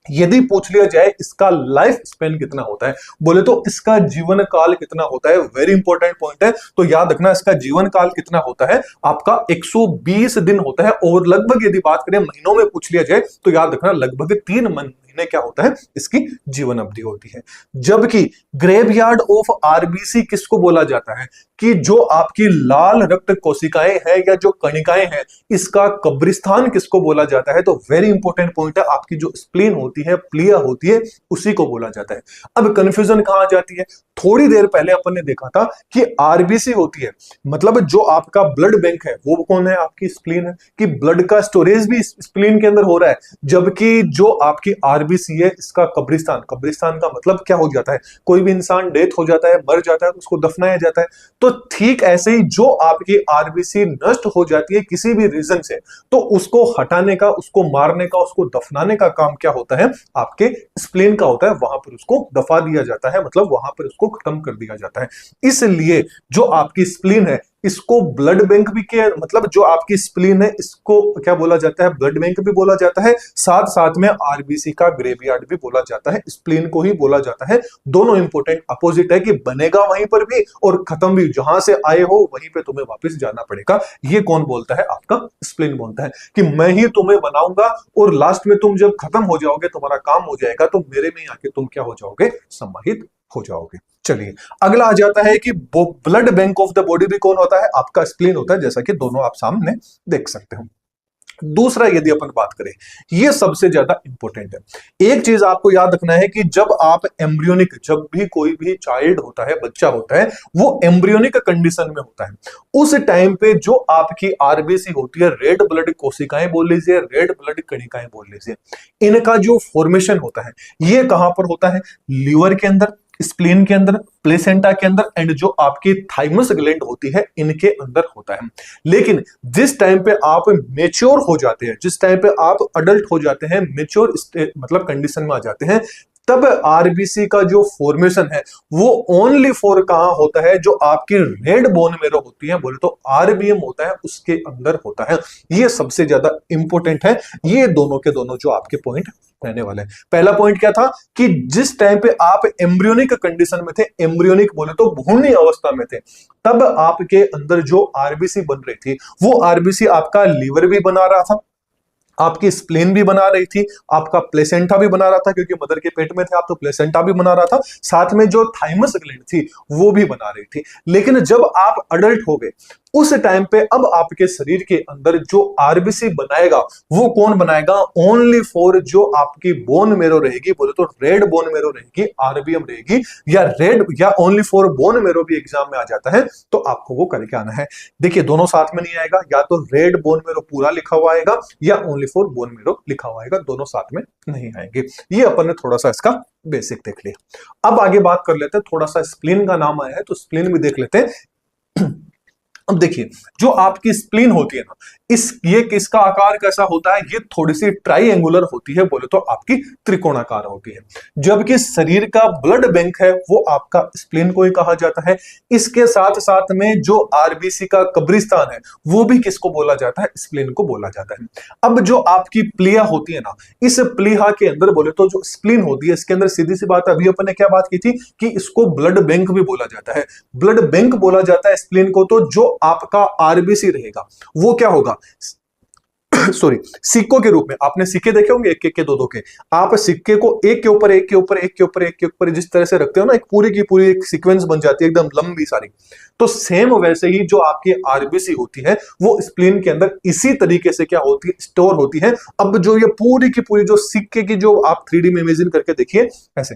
यदि पूछ लिया जाए इसका लाइफ स्पेन कितना होता है, बोले तो इसका जीवन काल कितना होता है, वेरी इंपॉर्टेंट पॉइंट है। तो याद रखना इसका जीवन काल कितना होता है, आपका 120 दिन होता है। और लगभग यदि बात करें महीनों में पूछ लिया जाए तो याद रखना लगभग 3 महीने क्या होता है इसकी जीवन अवधि होती है। जबकि ग्रेवयार्ड ऑफ आरबीसी किसको बोला जाता है, कि जो आपकी लाल रक्त कोशिकाएं हैं या जो कणिकाएं हैं इसका कब्रिस्तान किसको बोला जाता है। तो वेरी इंपॉर्टेंट पॉइंट है, आपकी जो स्प्लीन होती है, प्लिया होती है, उसी को बोला जाता है। अब कंफ्यूजन कहां आ जाती है, थोड़ी देर पहले अपन ने देखा था कि आरबीसी होती है मतलब जो आपका ब्लड बैंक है वो कौन है, आपकी स्प्लीन है, कि ब्लड का स्टोरेज भी स्प्लीन के अंदर हो रहा है। जबकि जो आपकी आरबीसी है इसका कब्रिस्तान, कब्रिस्तान का मतलब क्या हो जाता है, कोई भी इंसान डेथ हो जाता है, मर जाता है, उसको दफनाया जाता है। तो ठीक ऐसे ही जो आपकी आरबीसी नष्ट हो जाती है किसी भी रीजन से, तो उसको हटाने का, उसको मारने का, उसको दफनाने का काम क्या होता है, आपके स्प्लीन का होता है। वहां पर उसको दफा दिया जाता है, मतलब वहां पर उसको खत्म कर दिया जाता है। इसलिए जो आपकी स्प्लीन है इसको ब्लड बैंक भी के मतलब जो आपकी स्प्लीन है इसको क्या बोला जाता है, ब्लड बैंक भी बोला जाता है, साथ साथ में आरबीसी का ग्रेवयार्ड भी बोला जाता है, स्प्लीन को ही बोला जाता है। दोनों इंपॉर्टेंट अपोजिट है कि बनेगा वहीं पर भी और खत्म भी, जहां से आए हो वहीं पे तुम्हें वापस जाना पड़ेगा। ये कौन बोलता है, आपका स्प्लीन बोलता है कि मैं ही तुम्हें बनाऊंगा और लास्ट में तुम जब खत्म हो जाओगे, तुम्हारा काम हो जाएगा, तो मेरे में आके तुम क्या हो जाओगे, समाहित हो जाओगे। चलिए अगला आ जाता है कि blood bank of the body भी कौन होता है, आपका स्प्लीन होता है, जैसा कि दोनों आप सामने देख सकते हो। दूसरा यदि अपन बात करें, ये सबसे ज्यादा इंपॉर्टेंट है। एक चीज आपको याद रखना है कि जब आप एम्ब्रियोनिक, जब भी कोई भी चाइल्ड होता है, बच्चा होता है, वो एम्ब्रियोनिक कंडीशन में होता है, उस टाइम पे जो आपकी आरबीसी होती है, रेड ब्लड कोशिकाएं बोल लीजिए, रेड ब्लड कणिकाएं बोल लीजिए, इनका जो फॉर्मेशन होता है ये कहां पर होता है, लीवर के अंदर, स्प्लीन के अंदर, प्लेसेंटा के अंदर एंड जो आपकी थाइमस ग्लैंड होती है इनके अंदर होता है। लेकिन जिस टाइम पे आप मेच्योर हो जाते हैं, जिस टाइम पे आप अडल्ट हो जाते हैं, मेच्योर मतलब कंडीशन में आ जाते हैं, तब आरबीसी का जो फॉर्मेशन है वो ओनली फॉर कहां होता है, जो आपकी रेड बोन मेरो होती है, बोले तो आरबीएम होता है, उसके अंदर होता है। ये सबसे ज्यादा इंपॉर्टेंट है। ये दोनों के दोनों जो आपके पॉइंट रहने वाले हैं। पहला पॉइंट क्या था कि जिस टाइम पे आप एम्ब्रियोनिक कंडीशन में थे, एम्ब्रियोनिक बोले तो भ्रूणी अवस्था में थे, तब आपके अंदर जो आरबीसी बन रही थी, वो आरबीसी आपका लीवर भी बना रहा था, आपकी स्प्लेन भी बना रही थी, आपका प्लेसेंटा भी बना रहा था, क्योंकि मदर के पेट में थे आप, तो प्लेसेंटा भी बना रहा था, साथ में जो थाइमस ग्लैंड थी वो भी बना रही थी। लेकिन जब आप अडल्ट हो गए, उस टाइम पे अब आपके शरीर के अंदर जो आरबीसी बनाएगा वो कौन बनाएगा, ओनली फॉर जो आपकी बोन मेरो रहेगी, बोले तो रेड बोन मेरो रहेगी, आरबीएम रहेगी, या रेड या ओनली फॉर बोन मेरो भी एग्जाम में आ जाता है, तो आपको वो करके आना है। देखिए दोनों साथ में नहीं आएगा, या तो रेड बोन मेरो पूरा लिखा हुआ आएगा या ओनली फॉर बोन मेरो लिखा हुआ आएगा, दोनों साथ में नहीं आएंगे। ये अपन ने थोड़ा सा इसका बेसिक देख लिया। अब आगे बात कर लेते हैं, थोड़ा सा स्प्लीन का नाम आया है तो स्प्लीन भी देख लेते हैं। अब देखिए जो आपकी स्प्लीन होती है ना, ये किसका आकार कैसा होता है, ये थोड़ी सी ट्राइएंगुलर होती है, बोले तो आपकी त्रिकोणाकार होती है। जबकि शरीर का ब्लड बैंक है वो आपका स्प्लीन को ही कहा जाता है। इसके साथ साथ में जो आरबीसी का कब्रिस्तान है वो भी किसको बोला जाता है, स्प्लीन को बोला जाता है। अब जो आपकी प्लीहा होती है ना, इस प्लीहा के अंदर बोले तो जो स्प्लीन होती है, इसके अंदर सीधी सी बात, अभी अपन ने क्या बात की थी कि इसको ब्लड बैंक भी बोला जाता है। ब्लड बैंक बोला जाता है स्प्लीन को, तो जो आपका आरबीसी रहेगा वो क्या होगा सॉरी, सिक्कों के रूप में, आपने सिक्के देखे होंगे एक एक के दो दो के, आप सिक्के को एक के ऊपर एक के ऊपर एक के ऊपर एक के ऊपर जिस तरह से रखते हो ना, एक पूरी की पूरी एक सीक्वेंस बन जाती है एकदम लंबी सारी, तो सेम वैसे ही जो आपकी आरबीसी होती है वो स्प्लीन के अंदर इसी तरीके से क्या होती है, स्टोर होती है। अब जो ये पूरी की पूरी जो सिक्के की जो आप 3D में इमेजिन करके देखिए, ऐसे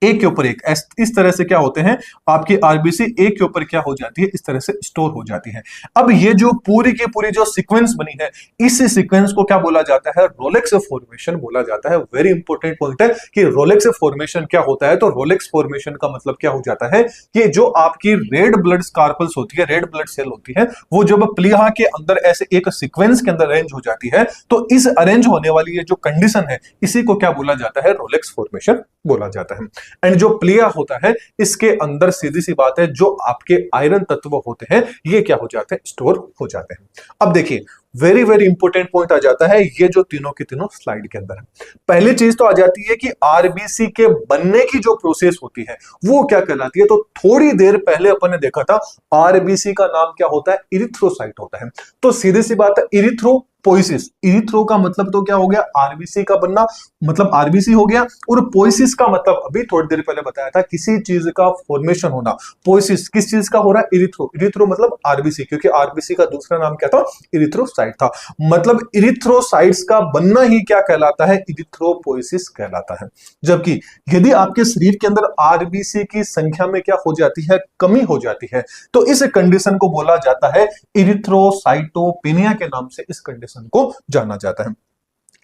एक के ऊपर एक इस तरह से क्या होते हैं, आपकी आरबीसी एक के ऊपर क्या हो जाती है, इस तरह से स्टोर हो जाती है। अब ये जो पूरी की पूरी जो सीक्वेंस बनी है, इस सीक्वेंस को क्या बोला जाता है, रोलेक्स फॉर्मेशन बोला जाता है। वेरी इंपॉर्टेंट पॉइंट है कि रोलेक्स फॉर्मेशन क्या होता है, तो रोलेक्स फॉर्मेशन का मतलब क्या हो जाता है कि जो आपकी रेड ब्लड स्कार्पल्स होती है, रेड ब्लड सेल होती है, वो जब प्लीहा के अंदर ऐसे एक सीक्वेंस के अंदर अरेंज हो जाती है, तो इस अरेंज होने वाली ये जो कंडीशन है, इसी को क्या बोला जाता है, रोलेक्स फॉर्मेशन बोला जाता है। एंड जो प्लीहा होता है, इसके अंदर सीधी सी बात है जो आपके आयरन तत्व होते हैं ये क्या हो जाते हैं, स्टोर हो जाते हैं। अब देखिए वेरी वेरी इंपॉर्टेंट पॉइंट आ जाता है, ये जो तीनों के तीनों स्लाइड के अंदर है। पहली चीज तो आ जाती है कि आरबीसी के बनने की जो प्रोसेस होती है वो क्या कहलाती है, तो थोड़ी देर पहले अपन ने देखा था आरबीसी का नाम क्या होता है, इरिथ्रोसाइट होता है। तो सीधी सी बात है, इरिथ्रोपोइसिस, इरिथ्रो का मतलब तो क्या हो गया, आरबीसी का बनना, मतलब आरबीसी हो गया, और पोइसिस का मतलब अभी थोड़ी देर पहले बताया था किसी चीज का फॉर्मेशन होना। पोइसिस किस चीज का हो रहा है, इरिथ्रो, इरिथ्रो मतलब आरबीसी, क्योंकि आरबीसी का दूसरा नाम क्या था, इरिथ्रोसाइट था। मतलब इरिथ्रोसाइट्स का बनना ही क्या कहलाता है, इरिथ्रोपोइसिस कहलाता है। जबकि यदि आपके शरीर के अंदर आरबीसी की संख्या में क्या हो जाती है, कमी हो जाती है, तो इस कंडीशन को बोला जाता है इरिथ्रोसाइटोपेनिया के नाम से इस कंडीशन को जाना जाता है।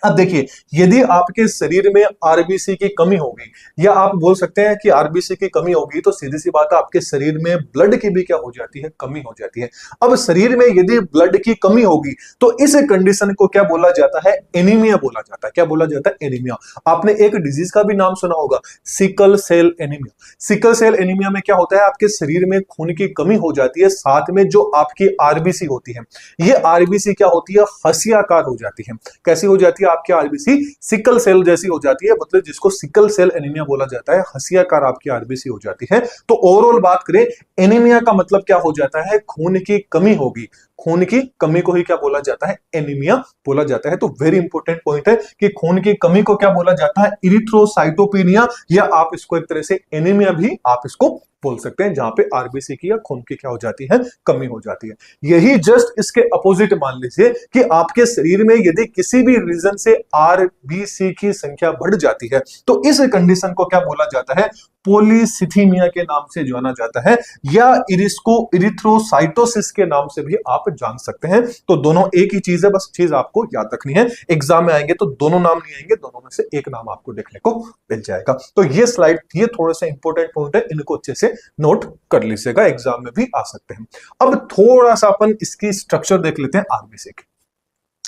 अब देखिए, यदि आपके शरीर में आरबीसी की कमी होगी, या आप बोल सकते हैं कि आरबीसी की कमी होगी, तो सीधी सी बात है आपके शरीर में ब्लड की भी क्या हो जाती है, कमी हो जाती है। अब शरीर में यदि ब्लड की कमी होगी तो इस कंडीशन को क्या बोला जाता है, एनीमिया बोला जाता है। क्या बोला जाता है, एनीमिया। आपने एक डिजीज का भी नाम सुना होगा, sickle cell anaemia. Sickle cell anaemia में क्या होता है, आपके शरीर में खून की कमी हो जाती है, साथ में जो आपकी आरबीसी होती है, ये आरबीसी क्या होती है, हंसियाकार हो जाती है। कैसी हो जाती है, आपकी आरबीसी सिकल सेल जैसी हो जाती है, मतलब जिसको सिकल सेल एनीमिया बोला जाता है, हंसियाकार आपकी आरबीसी हो जाती है। तो ओवरऑल बात करें, एनीमिया का मतलब क्या हो जाता है, खून की कमी होगी। खून की कमी को ही क्या बोला जाता है, एनीमिया बोला जाता है। तो वेरी इंपॉर्टेंट पॉइंट है कि खून की कमी को क्या बोला जाता है, इरिथ्रोसाइटोपिनिया, या आप इसको एक तरह से एनीमिया भी आप इसको बोल सकते हैं, जहां पे आरबीसी की या खून की क्या हो जाती है, कमी हो जाती है। यही जस्ट इसके अपोजिट मान लीजिए कि आपके शरीर में यदि किसी भी रीजन से आरबीसी की संख्या बढ़ जाती है, तो इस कंडीशन को क्या बोला जाता है, पॉलीसिथीमिया के नाम से जाना जाता है, या इसको इरिथ्रोसाइटोसिस के नाम से भी आप जान सकते हैं। तो दोनों एक ही चीज है, बस चीज आपको याद रखनी है। एग्जाम में आएंगे तो दोनों नाम नहीं आएंगे, दोनों में से एक नाम आपको देखने को मिल जाएगा। तो ये स्लाइड, ये थोड़ा सा इंपॉर्टेंट पॉइंट है, इनको अच्छे से नोट कर लीजिएगा, एग्जाम में भी आ सकते हैं। अब थोड़ा सा अपन इसकी स्ट्रक्चर देख लेते हैं आरबीसी की।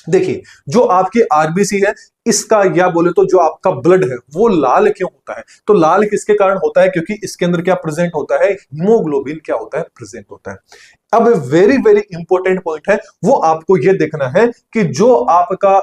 देखिए, जो आपकी आरबीसी है, इसका या बोले तो जो आपका ब्लड है वो लाल क्यों होता है, तो लाल किसके कारण होता है, क्योंकि इसके अंदर क्या प्रेजेंट होता है, हीमोग्लोबिन क्या होता है, प्रेजेंट होता है। अब वेरी वेरी इंपॉर्टेंट पॉइंट है, वो आपको ये देखना है कि जो आपका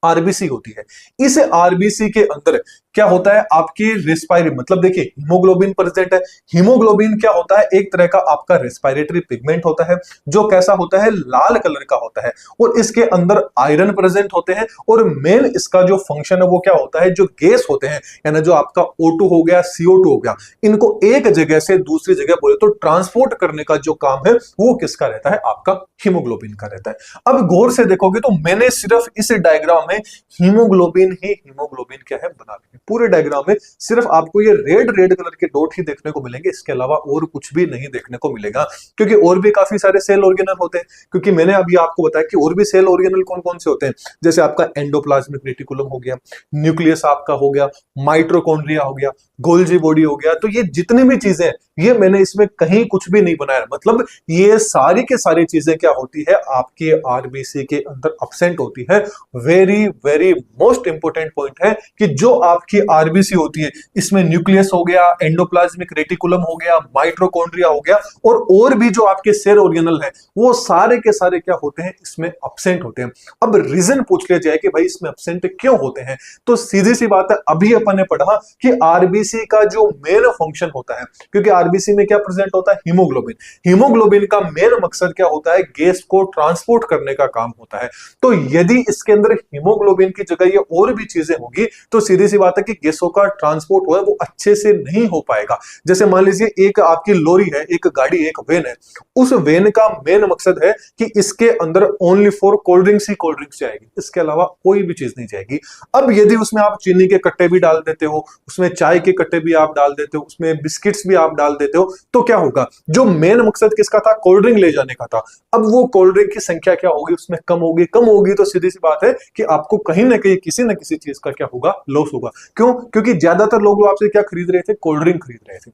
आरबीसी होती है, इस आरबीसी के अंदर क्या होता है, आपकी रेस्पिरेटरी, मतलब देखिए हीमोग्लोबिन प्रेजेंट है। हीमोग्लोबिन क्या होता है, एक तरह का आपका रेस्पिरेटरी पिगमेंट होता है, जो कैसा होता है, लाल कलर का होता है, और इसके अंदर आयरन प्रेजेंट होते हैं। और मेन इसका जो फंक्शन है वो क्या होता है, जो गैस होते हैं, यानी जो आपका O2 हो गया, CO2 हो गया, इनको एक जगह से दूसरी जगह बोले तो ट्रांसपोर्ट करने का जो काम है वो किसका रहता है, आपका हीमोग्लोबिन का रहता है। अब गौर से देखोगे तो मैंने सिर्फ इस डायग्राम में हीमोग्लोबिन क्या है बना लिया। पूरे डायग्राम में सिर्फ आपको ये रेड रेड कलर के डॉट ही देखने को मिलेंगे, इसके अलावा और कुछ भी नहीं देखने को मिलेगा, क्योंकि और भी काफी सारे सेल ऑर्गेनल होते हैं। क्योंकि मैंने अभी आपको बताया कि और भी सेल ऑर्गेनल कौन कौन से होते हैं, जैसे आपका एंडोप्लाज्मिक रेटिकुलम हो गया, न्यूक्लियस आपका हो गया, माइटोकॉन्ड्रिया हो गया, गोल्जी बॉडी हो गया। तो ये जितनी भी चीजें हैं, ये मैंने इसमें कहीं कुछ भी नहीं बनाया, मतलब ये सारी के सारी चीजें क्या होती है, आपके आरबीसी के अंदर अब्सेंट होती है। Very very most important point है कि जो आपकी आरबीसी होती है, इसमें न्यूक्लियस हो गया, एंडोप्लाज्मिक रेटिकुलम हो गया, माइटोकॉन्ड्रिया हो गया, और भी जो आपके सेल ऑर्गेनल है, वो सारे के सारे क्या होते हैं, इसमें अब्सेंट होते हैं। अब रीजन पूछ लिया जाए कि भाई इसमें अब्सेंट क्यों होते हैं, तो सीधी सी बात है, अभी अपन ने पढ़ा कि आरबीसी का जो मेन फंक्शन होता है, क्योंकि आरबीसी में क्या प्रेजेंट होता है, हीमोग्लोबिन। हीमोग्लोबिन का मेन मकसद क्या होता है, गैस को ट्रांसपोर्ट करने का काम होता है। तो यदि इसके अंदर हीमोग्लोबिन की जगह ये और भी चीजें होगी, तो सीधी सी बात है कि गैसों का ट्रांसपोर्ट हो वो अच्छे से नहीं हो पाएगा। जैसे मान लीजिए एक आपकी लॉरी है, एक गाड़ी, एक वैन है, उस वैन का मेन मकसद है कि इसके अंदर only for cold drinks he cold drinks जाएगी, इसके अलावा कोई भी चीज नहीं जाएगी। अब यदि उसमें आप चीनी के कट्टे भी डाल देते हो, उसमें चाय के कट्टे भी आप डाल देते हो, उसमें बिस्किट्स भी आप डाल देते हो, तो क्या होगा, जो मेन मकसद किसका था, कोल्ड ड्रिंक ले जाने का था, अब वो कोल्ड ड्रिंक की संख्या क्या होगी, उसमें कम होगी। कम होगी तो सीधी सी बात है कि आपको कहीं ना कहीं किसी न किसी चीज का क्या होगा, लॉस होगा। क्यों, क्योंकि ज्यादातर लोग आपसे क्या खरीद रहे थे, कोल्ड ड्रिंक खरीद रहे थे।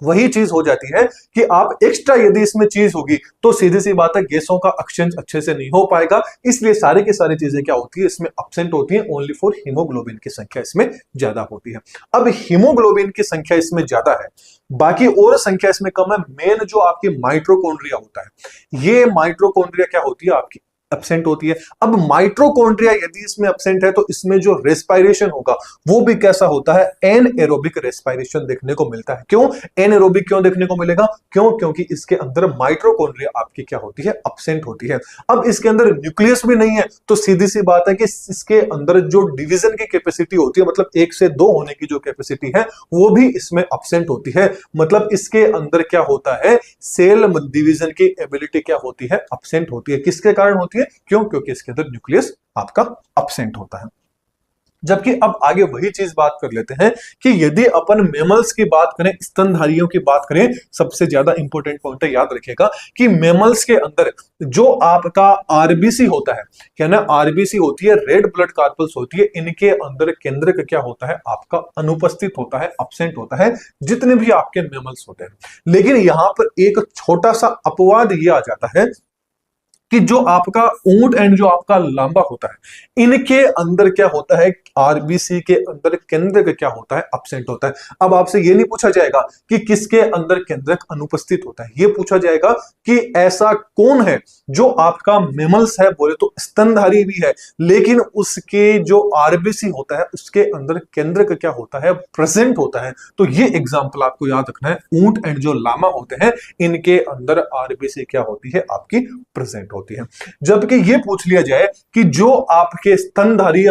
वही चीज हो जाती है कि आप एक्स्ट्रा यदि इसमें चीज होगी, तो सीधी सी बात है गैसों का एक्सचेंज अच्छे से नहीं हो पाएगा। इसलिए सारी की सारी चीजें क्या होती है, इसमें अब्सेंट होती है। ओनली फॉर हीमोग्लोबिन की संख्या इसमें ज्यादा होती है। अब हीमोग्लोबिन की संख्या इसमें ज्यादा है, बाकी और संख्या इसमें कम है। मेन जो आपकी माइटोकॉन्ड्रिया होता है, ये माइटोकॉन्ड्रिया क्या होती है, आपकी एब्सेंट होती है। अब माइटोकॉन्ड्रिया यदि इसमें एब्सेंट है, तो इसमें जो रेस्पिरेशन होगा वो भी कैसा होता है, एनएरोबिक रेस्पिरेशन देखने को मिलता है। क्यों एनएरोबिक क्यों देखने को मिलेगा, क्यों, क्योंकि इसके अंदर माइटोकॉन्ड्रिया आपकी क्या होती है, एब्सेंट होती है। अब इसके अंदर न्यूक्लियस भी नहीं है, तो सीधी सी बात है कि इसके अंदर जो डिवीजन की कैपेसिटी होती है, मतलब 1 से 2 होने की जो कैपेसिटी है, वो भी इसमें एब्सेंट होती है। मतलब इसके अंदर क्या होता है, सेल डिवीजन की एबिलिटी क्या होती है, एब्सेंट होती है। किसके कारण होती है, क्यों, क्योंकि इसके अंदर न्यूक्लियस आपका एब्सेंट होता है। जबकि अब आगे वही चीज बात कर लेते हैं कि यदि अपन मेमल्स की बात करें, स्तनधारियों की बात करें, सबसे ज्यादा इंपॉर्टेंट पॉइंट है, याद रखिएगा कि मेमल्स के अंदर जो आपका आरबीसी होता है, क्या ना आरबीसी होती है, रेड ब्लड कार्पल्स होती है, इनके अंदर केंद्रक क्या होता है आपका अनुपस्थित होता है, अब्सेंट होता है, जितने भी आपके मेमल्स होते हैं। लेकिन यहां पर एक छोटा सा अपवाद ये आ जाता है कि जो आपका ऊंट एंड जो आपका लांबा होता है, इनके अंदर क्या होता है, आरबीसी के अंदर केंद्रक क्या होता है, अब्सेंट होता है। अब आपसे ये नहीं पूछा जाएगा कि किसके अंदर केंद्रक अनुपस्थित होता है, ये पूछा जाएगा कि ऐसा कौन है जो आपका मेमल्स है, बोले तो स्तनधारी भी है, लेकिन उसके जो आरबीसी होता है उसके अंदर केंद्रक क्या होता है, प्रेजेंट होता है। तो ये एग्जाम्पल आपको याद रखना है, ऊंट एंड जो लामा होते हैं इनके अंदर आरबीसी क्या होती है, आपकी प्रेजेंट होती है। जबकि ये पूछ लिया जाए कि जो आपके स्तनधारी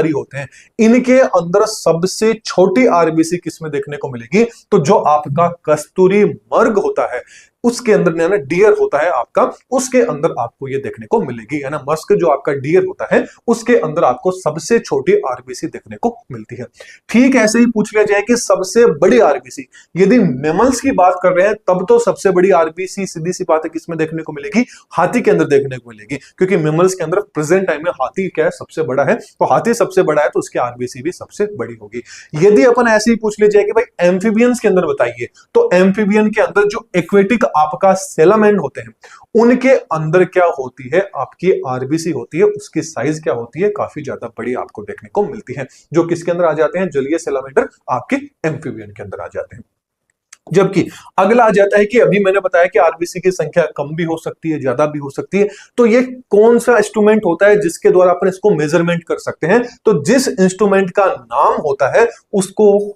होते हैं इनके अंदर सबसे छोटी आरबीसी किसमें देखने को मिलेगी, तो जो आपका कस्तूरी मर्ग होता है उसके अंदर, यानी डियर होता है आपका, उसके अंदर आपको ये देखने को मिलेगी, है ना, मस्क जो आपका डियर होता है उसके अंदर आपको सबसे छोटी आरबीसी देखने को मिलती है। ठीक ऐसे ही पूछ लिया जाए कि सबसे बड़ी आरबीसी, यदि मेमल्स की बात कर रहे हैं तब तो सबसे बड़ी आरबीसी सीधी सी बात है किसमें देखने को मिलेगी, हाथी के अंदर देखने को मिलेगी, क्योंकि मेमल्स के अंदर प्रेजेंट टाइम में हाथी क्या है, सबसे बड़ा है, तो हाथी सबसे बड़ा है तो उसकी आरबीसी भी सबसे बड़ी होगी। यदि अपन ऐसे ही पूछ लिया जाए कि भाई एम्फीबियंस के अंदर बताइए, तो एम्फीबियन के अंदर जो एक्वेटिक आपका सेलामेंट होते हैं उनके अंदर क्या होती है, आपकी आरबीसी होती है, उसकी साइज क्या होती है, काफी ज्यादा बड़ी आपको देखने को मिलती है, जो किसके अंदर आ जाते हैं, जलीय सेलामेंडर आपके एम्फीबियन के अंदर आ जाते हैं। जबकि अगला आ जाता है कि अभी मैंने बताया कि आरबीसी की संख्या कम भी हो सकती है, ज्यादा भी हो सकती है, तो ये कौन सा इंस्ट्रूमेंट होता है जिसके द्वारा अपन इसको मेजरमेंट कर सकते हैं, तो जिस इंस्ट्रूमेंट का नाम होता है उसको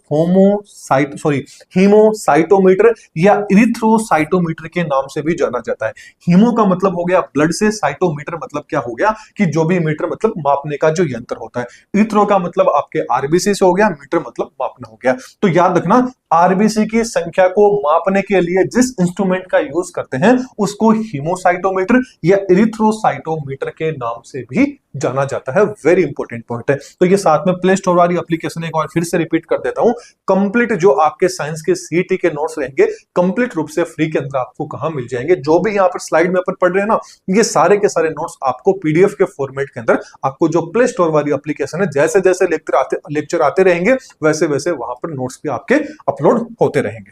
हीमोसाइटोमीटर या इरिथ्रोसाइटोमीटर के नाम से भी जाना जाता है। हीमो का मतलब हो गया ब्लड से, साइटोमीटर मतलब क्या हो गया कि जो भी मीटर मतलब मापने का जो यंत्र होता है, इरिथ्रो का मतलब आपके आरबीसी से हो गया, मीटर मतलब मापना हो गया। तो याद रखना आरबीसी की संख्या को मापने के लिए जिस इंस्ट्रूमेंट का यूज करते हैं उसको हीमोसाइटोमीटर या इरिथ्रोसाइटोमीटर के नाम से भी जाना जाता है। वेरी इंपॉर्टेंट पॉइंट है। तो ये साथ में प्ले स्टोर वाली एप्लीकेशन एक बार फिर से रिपीट कर देता हूं, कंप्लीट जो आपके साइंस के सीईटी के नोट्स रहेंगे कंप्लीट रूप से फ्री के अंदर आपको कहां मिल जाएंगे, जो भी यहां पर स्लाइड में अपन पढ़ रहे हैं ना, ये सारे के सारे नोट्स आपको पीडीएफ के फॉर्मेट के अंदर आपको जो प्ले स्टोर वाली एप्लीकेशन है, जैसे जैसे लेक्चर आते रहेंगे वैसे वैसे वहां पर नोट्स भी आपके अपलोड होते रहेंगे।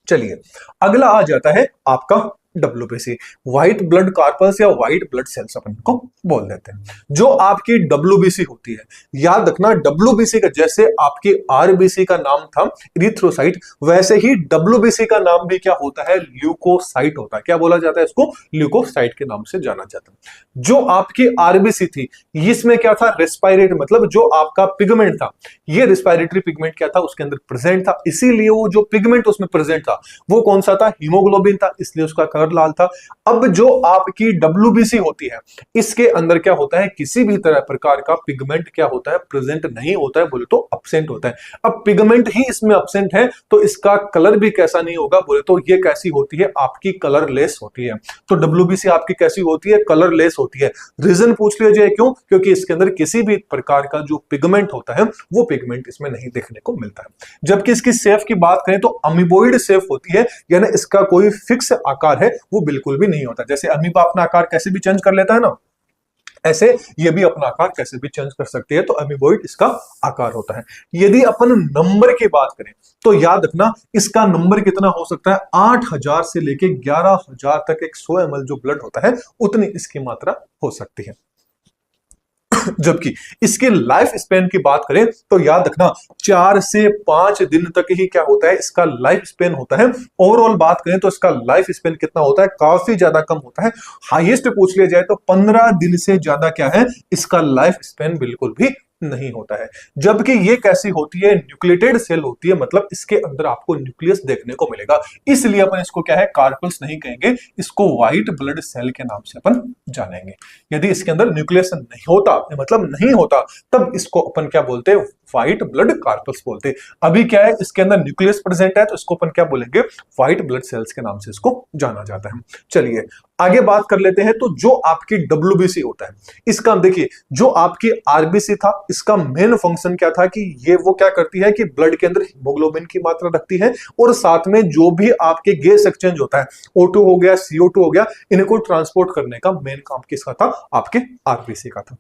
चलिए अगला आ जाता है आपका डब्ल्यूबीसी, व्हाइट ब्लड कार्पल्स या व्हाइट ब्लड सेल्स अपन को बोल देते हैं। जो आपकी डब्ल्यूबीसी होती है, याद रखना डब्ल्यूबीसी का जैसे आपकी आरबीसी का नाम था इरिथ्रोसाइट, वैसे ही डब्ल्यूबीसी का नाम भी क्या होता है, ल्यूकोसाइट होता है। क्या बोला जाता है इसको, ल्यूकोसाइट के नाम से जाना जाता है। जो आपकी आरबीसी थी इसमें क्या था, रेस्पिरेटरी, मतलब जो आपका पिगमेंट था, ये रेस्पिरेटरी पिगमेंट क्या था उसके अंदर प्रेजेंट था, इसीलिए वो जो पिगमेंट उसमें प्रेजेंट था वो कौन सा था, हीमोग्लोबिन था, इसलिए उसका कलर लाल था। अब जो आपकी डब्ल्यूबीसी होती है इसके अंदर क्या होता है, किसी भी तरह प्रकार का पिगमेंट क्या होता है, प्रेजेंट नहीं होता है, बोले तो अब्सेंट होता है। अब पिगमेंट ही इसमें अब्सेंट है तो इसका कलर भी कैसा नहीं होगा, बोले तो ये कैसी होती है, आपकी कलरलेस होती है। तो डब्ल्यूबीसी आपकी कैसी होती है, कलरलेस होती है। रीजन पूछ लिया जाए क्यों, क्योंकि इसके अंदर किसी भी प्रकार का जो पिगमेंट होता है वो पिगमेंट इसमें नहीं देखने को मिलता है। जबकि इसकी शेप की बात करें तो अमीबोइड शेप होती है, यानी इसका कोई फिक्स आकार है वो बिल्कुल भी नहीं होता। जैसे अमीबा अपना आकार कैसे भी चेंज कर लेता है ना, ऐसे ये भी अपना आकार कैसे भी चेंज कर सकती है, तो अमीबोइड इसका आकार होता है। यदि अपन नंबर की बात करें तो याद रखना इसका नंबर कितना हो सकता है, 8000 से लेके 11000 तक एक 100 ml जो ब्लड होता है उतनी इसकी मात्रा हो सकती है। जबकि इसके लाइफ स्पेन की बात करें तो याद रखना 4 से 5 दिन तक ही क्या होता है, इसका लाइफ स्पेन होता है। ओवरऑल बात करें तो इसका लाइफ स्पेन कितना होता है, काफी ज्यादा कम होता है। हाईएस्ट पूछ लिया जाए तो 15 दिन से ज्यादा क्या है इसका लाइफ स्पेन बिल्कुल भी नहीं होता है। जबकि ये कैसी होती है, न्यूक्लिएटेड सेल होती है, मतलब इसके अंदर आपको न्यूक्लियस देखने को मिलेगा। इसलिए अपन इसको क्या है, कार्पल्स नहीं कहेंगे, इसको व्हाइट ब्लड सेल के नाम से अपन जानेंगे। यदि इसके अंदर न्यूक्लियस नहीं होता, मतलब नहीं होता, तब इसको अपन क्या बोलते हैं, व्हाइट ब्लड कार्पल्स बोलते हैं। अभी क्या है, इसके अंदर न्यूक्लियस प्रेजेंट है, तो इसको अपन क्या बोलेंगे, व्हाइट ब्लड सेल्स के नाम से इसको जाना जाता है। चलिए आगे बात कर लेते हैं। तो जो आपकी डब्ल्यूबीसी होता है, इसका देखिए, जो आपकी आरबीसी था, इसका मेन फंक्शन क्या था कि ये वो क्या करती है कि ब्लड के अंदर हीमोग्लोबिन की मात्रा रखती है, और साथ में जो भी आपके गैस एक्सचेंज होता है, O2 हो गया, CO2 हो गया, इनको ट्रांसपोर्ट करने का मेन काम किसका था, आपके आरबीसी का था।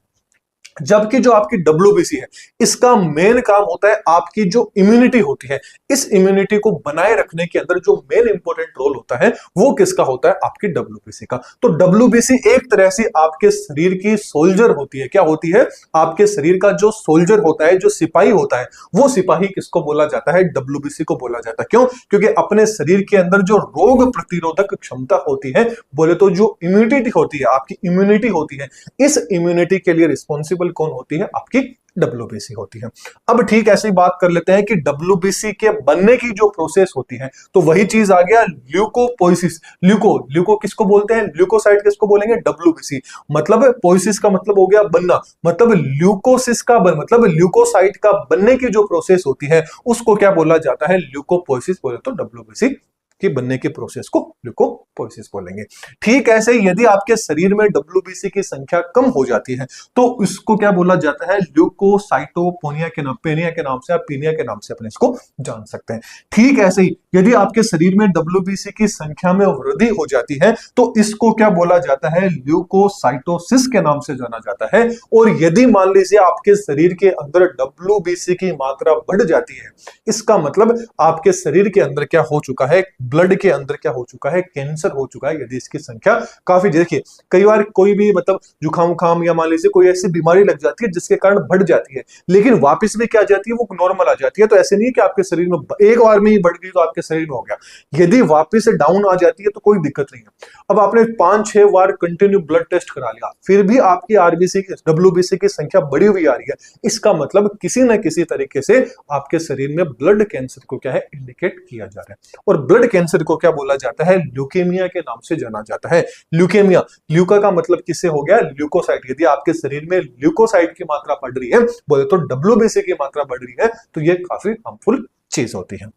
जबकि जो आपकी डब्ल्यूबीसी है, इसका मेन काम होता है आपकी जो इम्यूनिटी होती है, इस इम्यूनिटी को बनाए रखने के अंदर जो मेन इंपॉर्टेंट रोल होता है वो किसका होता है, आपकी डब्ल्यूबीसी का। तो डब्ल्यूबीसी एक तरह से आपके शरीर की सोल्जर होती है। क्या होती है, आपके शरीर का जो सोल्जर होता है, जो सिपाही होता है, वो सिपाही किसको बोला जाता है, डब्ल्यूबीसी को बोला जाता है। क्यों, क्योंकि अपने शरीर के अंदर जो रोग प्रतिरोधक क्षमता होती है, बोले तो जो इम्यूनिटी होती है, आपकी इम्यूनिटी होती है, इस इम्यूनिटी के लिए रिस्पॉन्सिबल कौन होती है, आपकी डब्ल्यूबीसी होती है। अब ठीक ऐसे ही बात कर लेते हैं कि डब्ल्यूबीसी के बनने की जो प्रोसेस होती है, तो वही चीज आ गया ल्यूकोपोइसिस। ल्यूको किसको बोलते हैं, ल्यूकोसाइट किसको बोलेंगे, डब्ल्यूबीसी। मतलब पोइसिस का मतलब हो गया बनना, मतलब ल्यूकोसिस का मतलब ल्यूकोसाइट का बनने की जो प्रोसेस होती है उसको क्या बोला जाता है, ल्यूकोपोइसिस बोले तो डब्ल्यूबीसी कि बनने के प्रोसेस को ल्यूकोपोइसिस बोलेंगे। ठीक ऐसे ही यदि आपके शरीर में डब्ल्यूबीसी की संख्या कम हो जाती है तो इसको क्या बोला जाता है, ल्यूकोसाइटोपेनिया के नाम, पेनिया के नाम से, आप पीनिया के नाम से अपने इसको जान सकते हैं। ठीक ऐसे ही यदि आपके शरीर में डब्ल्यूबीसी की संख्या में वृद्धि हो जाती है तो इसको क्या बोला जाता है, ल्यूकोसाइटोसिस के नाम से जाना जाता है। और यदि मान लीजिए आपके शरीर के अंदर डब्ल्यूबीसी की मात्रा बढ़ जाती है, इसका मतलब आपके शरीर के अंदर क्या हो चुका है, ब्लड के अंदर क्या हो चुका है, कैंसर हो चुका है। यदि इसकी संख्या काफी, देखिए कई बार कोई भी मतलब जुकाम या मान लीजिए कोई ऐसी बीमारी लग जाती है जिसके कारण बढ़ जाती है, लेकिन वापस में क्या आ जाती है, वो नॉर्मल आ जाती है। तो ऐसे नहीं है कि आपके शरीर में एक बार में ही बढ़ गई तो आपके शरीर में हो गया, यदि वापस से डाउन आ जाती है तो कोई दिक्कत नहीं है। अब आपने 5-6 बार कंटिन्यू ब्लड टेस्ट करा लिया, फिर भी आपकी आरबीसी की, डब्ल्यूबीसी की संख्या बढ़ी हुई आ रही है, इसका मतलब किसी न किसी तरीके से आपके शरीर में ब्लड कैंसर को क्या है, इंडिकेट किया जा रहा है। और ब्लड कैंसर को क्या बोला जाता है, ल्यूकेमिया के नाम से जाना जाता है। ल्यूकेमिया, ल्यूका का मतलब किससे हो गया, ल्यूकोसाइट। यदि आपके शरीर में ल्यूकोसाइट की मात्रा बढ़ रही है, बोले तो डब्ल्यूबीसी की मात्रा बढ़ रही है, तो ये काफी हार्मफुल चीज होती है।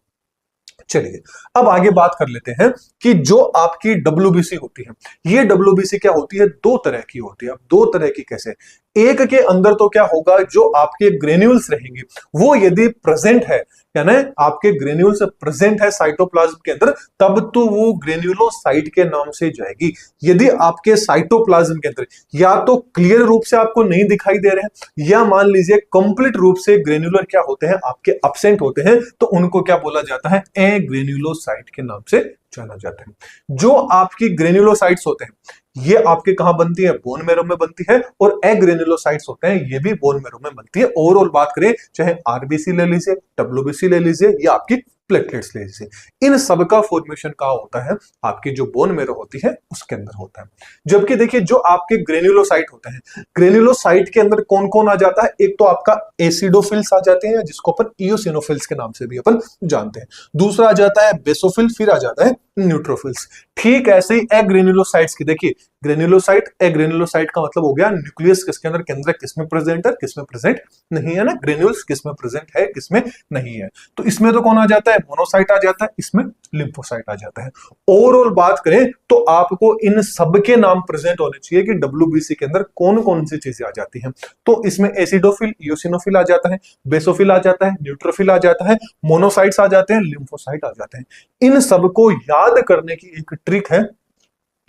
चलिए अब आगे बात कर लेते हैं कि जो आपकी डब्ल्यूबीसी होती है, ये डब्ल्यूबीसी क्या होती है, दो तरह की होती है। अब दो तरह की कैसे, एक के अंदर तो क्या होगा, जो आपके ग्रेन्यूल्स रहेंगे वो यदि प्रेजेंट है, यानी आपके ग्रेन्यूल्स प्रेजेंट है साइटोप्लाज्म के अंदर, तब तो वो ग्रेन्युलोसाइट के नाम से जाएगी। यदि आपके साइटोप्लाज्म के अंदर या तो क्लियर रूप से आपको नहीं दिखाई दे रहे हैं, या मान लीजिए कंप्लीट रूप से ग्रेन्युलर क्या होते हैं, आपके एब्सेंट होते हैं, तो उनको क्या बोला जाता है, एग्रेन्युलोसाइट के नाम से जाना जाता है। जो आपकी ग्रेन्युलोसाइट्स होते हैं ये आपके कहां बनती है, बोन मैरो में बनती है, और एग्रेन्युलोसाइट्स होते हैं ये भी बोन मैरो में बनती है। ओवरऑल बात करें, चाहे आरबीसी ले लीजिए, डब्ल्यूबीसी ले लीजिए, या आपकी प्लेटलेट्स ले लीजिए, इन सबका फॉर्मेशन कहां होता है, आपकी जो बोन मैरो होती है उसके अंदर होता है। जबकि देखिए जो आपके ग्रेन्युलोसाइट होते हैं, ग्रेन्युलोसाइट के अंदर कौन कौन आ जाता है, एक तो आपका एसिडोफिल्स आ जाते हैं, जिसको अपन इओसिनोफिल्स के नाम से भी अपन जानते हैं। दूसरा आ जाता है बेसोफिल, फिर आ जाता है न्यूट्रोफिल्स। ठीक ऐसे ही एग्रेन्युलोसाइट्स की, देखिए ग्रेन्युलोसाइट, एग्रेन्युलोसाइट का मतलब हो गया न्यूक्लियस किसके अंदर, केंद्रक किसमें प्रेजेंट है, किसमें प्रेजेंट नहीं है ना, ग्रेन्यूल्स किसमें प्रेजेंट है, किसमें नहीं है। तो इसमें तो कौन आ जाता है, मोनोसाइट आ जाता है, इसमें लिम्फोसाइट आ जाता है। ओवरऑल बात करें तो आपको इन सब के नाम प्रेजेंट होने चाहिए कि डब्ल्यूबीसी के अंदर कौन कौन सी चीजें आ जाती हैं। तो इसमें एसिडोफिल, इओसिनोफिल आ जाता है, बेसोफिल आ जाता है, न्यूट्रोफिल आ जाता है, मोनोसाइट्स आ जाते हैं, लिम्फोसाइट आ जाते हैं। इन सबको याद करने की एक ट्रिक है,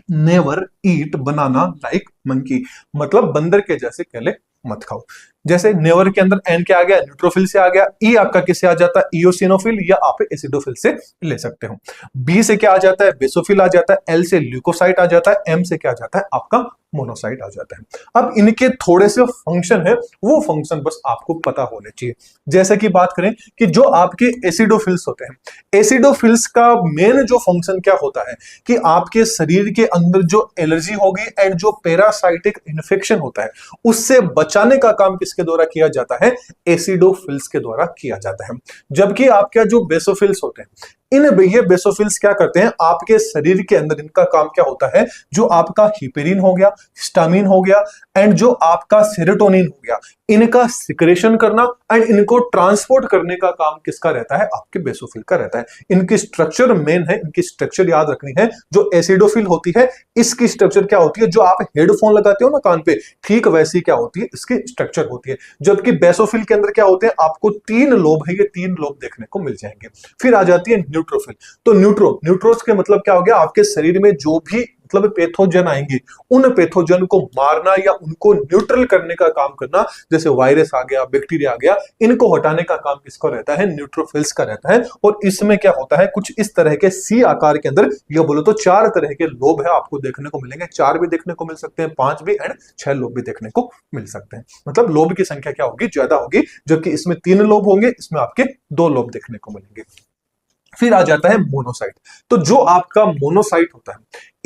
नेवर ईट बनाना लाइक मंकी, मतलब बंदर के जैसे केले मत खाओ। जैसे नेवर के अंदर एन क्या आ गया, न्यूट्रोफिल से आ गया, ई आपका किससे आ जाता है, इओसिनोफिल, या आप एसिडोफिल से ले सकते हो। बी से क्या आ जाता है, बेसोफिल आ जाता है, एल से ल्यूकोसाइट आ जाता है, एम से क्या आ जाता है, आपका मोनोसाइट आ जाता है। अब इनके थोड़े से फंक्शन है, वो फंक्शन बस आपको पता होने चाहिए। जैसे कि बात करें कि जो आपके एसिडोफिल्स होते हैं, एसिडोफिल्स का मेन जो फंक्शन क्या होता है कि आपके शरीर के अंदर जो एलर्जी होगी एंड जो पैरासाइटिक इन्फेक्शन होता है उससे बचा पचाने का काम किसके द्वारा किया जाता है? एसिडोफिल्स के द्वारा किया जाता है। जबकि आपके जो बेसोफिल्स होते हैं, ये बेसोफिल्स क्या करते हैं, आपके शरीर के अंदर इनका काम क्या होता है, जो आपका हिपेरिन हो गया, हिस्टामिन हो गया एंड जो आपका सेरोटोनिन हो गया, इनका सिक्रेशन करना एंड इनको ट्रांसपोर्ट करने का काम किसका रहता है? आपके बेसोफिल का रहता है। इनकी स्ट्रक्चर मेन है, इनकी स्ट्रक्चर याद रखनी है। जो एसिडोफिल होती है, इसकी स्ट्रक्चर क्या होती है, जो आप हेडफोन लगाते हो ना कान पे, ठीक वैसी क्या होती है, इसकी स्ट्रक्चर होती है। जबकि बेसोफिल के अंदर क्या होते हैं, आपको 3 लोब है, ये 3 लोब देखने को मिल जाएंगे। फिर आ जाती है न्यूट्रोफिल। तो न्यूट्रोस के मतलब क्या हो गया, आपके शरीर में जो भी मतलब पैथोजन आएंगे, उन पैथोजन को मारना या उनको न्यूट्रल करने का काम करना, जैसे वायरस आ गया, बैक्टीरिया आ गया, इनको हटाने का काम किसका रहता है? न्यूट्रोफिल्स का रहता है। और इसमें क्या होता है, कुछ इस तरह के सी आकार के अंदर, या बोलो तो 4 तरह के लोब है आपको देखने को मिलेंगे। 4 भी देखने को मिल सकते हैं, 5 भी एंड 6 लोब भी देखने को मिल सकते हैं। मतलब लोब की संख्या क्या होगी? ज्यादा होगी। जबकि इसमें 3 लोब होंगे, इसमें आपके 2 लोब देखने को मिलेंगे। फिर आ जाता है मोनोसाइट। तो जो आपका मोनोसाइट होता है,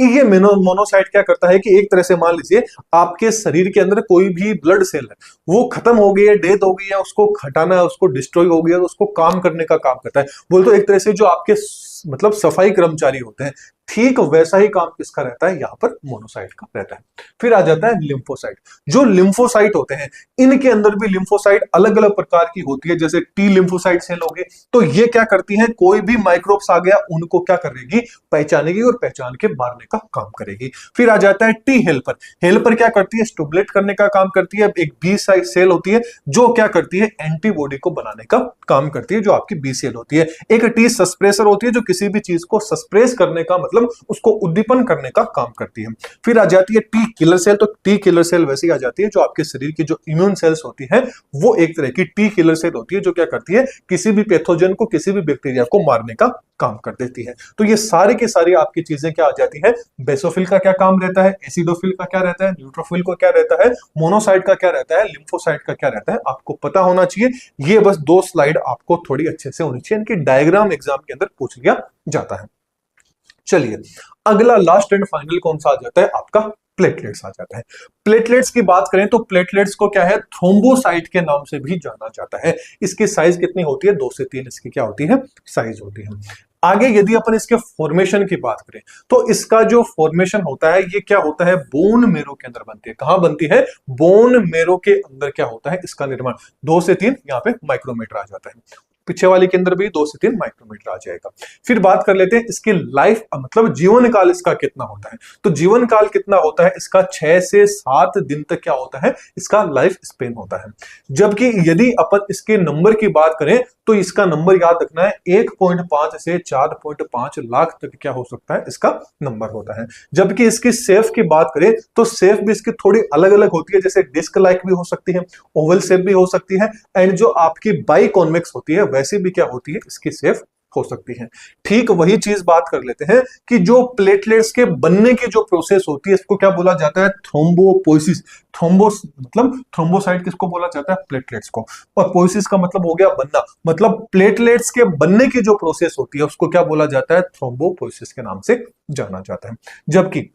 ये मोनोसाइट क्या करता है कि एक तरह से मान लीजिए आपके शरीर के अंदर कोई भी ब्लड सेल है, वो खत्म हो गई है, डेथ हो गई है, उसको हटाना है, उसको डिस्ट्रॉय हो गया, तो उसको काम करने का काम करता है। बोल तो एक तरह से जो आपके मतलब सफाई कर्मचारी होते हैं, ठीक वैसा ही काम किसका रहता है? यहां पर मोनोसाइट का रहता है। फिर आ जाता है लिम्फोसाइट। जो लिम्फोसाइट होते हैं, इनके अंदर भी लिम्फोसाइट अलग अलग प्रकार की होती है। जैसे टी लिम्फोसाइट सेल हो गए, तो ये क्या करती हैं, कोई भी माइक्रोब्स आ गया उनको क्या करेगी? पहचानेगी और पहचान के मारने का काम करेगी। फिर आ जाता है टी हेल्पर। हेल्पर क्या करती है? स्टुबलेट करने का काम करती है। एक बी सेल होती है जो क्या करती है? एंटीबॉडी को बनाने का काम करती है, जो आपकी बी सेल होती है। एक टी सस्प्रेसर होती है, जो किसी भी चीज को सस्प्रेस करने का मतलब उसको उद्दीपन करने का काम करती है। फिर आ जाती है टी किलर सेल। तो टी किलर सेल वैसे ही आ जाती है, जो आपके शरीर की जो इम्यून सेल्स होती है, वो एक तरह की टी किलर सेल होती है, जो क्या करती है? किसी भी पैथोजन को, किसी भी बैक्टीरिया को मारने का काम कर देती है। तो ये सारी की सारी आपकी चीजें क्या आ जाती है? बेसोफिल का क्या काम रहता है, एसिडोफिल का क्या रहता है, न्यूट्रोफिल का क्या रहता है, मोनोसाइट का क्या रहता है, लिम्फोसाइट का क्या रहता है, आपको पता होना चाहिए। ये बस 2 स्लाइड आपको थोड़ी अच्छे से होनी चाहिए, इनकी डायग्राम एग्जाम के अंदर पूछ लिया जाता है। चलिए, अगला लास्ट एंड फाइनल कौन सा आ जाता है? आपका प्लेटलेट्स आ जाता है। प्लेटलेट्स की बात करें तो प्लेटलेट्स को क्या है? थ्रोम्बोसाइट के नाम से भी जाना जाता है। इसकी साइज कितनी होती है? 2 से 3 इसकी क्या होती है? साइज होती है। आगे यदि अपन इसके फॉर्मेशन की बात करें तो इसका जो फॉर्मेशन होता है, ये क्या होता है? बोन मेरो के अंदर बनती है। कहां बनती है? बोन मेरो के अंदर क्या होता है इसका निर्माण? 2 से 3 यहाँ पे माइक्रोमीटर आ जाता है। पीछे वाले के अंदर भी 2 से 3 माइक्रोमीटर आ जाएगा। फिर बात कर लेते हैं इसकी लाइफ, मतलब जीवन काल इसका कितना होता है। तो जीवन काल कितना होता है इसका? 6 से 7 दिन तक क्या होता है? इसका लाइफ स्पेन होता है। जबकि यदि अपन इसके नंबर की बात करें तो इसका नंबर याद रखना है, 1.5 से 4.5 लाख तक क्या हो सकता है? इसका नंबर होता है। जबकि इसकी शेप की बात करें तो शेप भी इसकी थोड़ी अलग अलग होती है। जैसे डिस्क लाइक भी हो सकती है, ओवल शेप भी हो सकती है, एंड जो आपकी बाई कॉन्वेक्स होती है वैसी भी क्या होती है? इसकी शेप हो सकती है। ठीक वही चीज बात कर लेते हैं कि जो प्लेटलेट्स के बनने की जो प्रोसेस होती है, इसको क्या बोला जाता है? थ्रोम्बोपोइसिस। थ्रोम्बोस मतलब थ्रोम्बोसाइट किसको बोला जाता है? प्लेटलेट्स को। और पोइसिस का मतलब हो गया बनना, मतलब प्लेटलेट्स के बनने की जो प्रोसेस होती है उसको क्या बोला जाता है? थ्रोम्बोपोइसिस के नाम से जाना जाता है। जबकि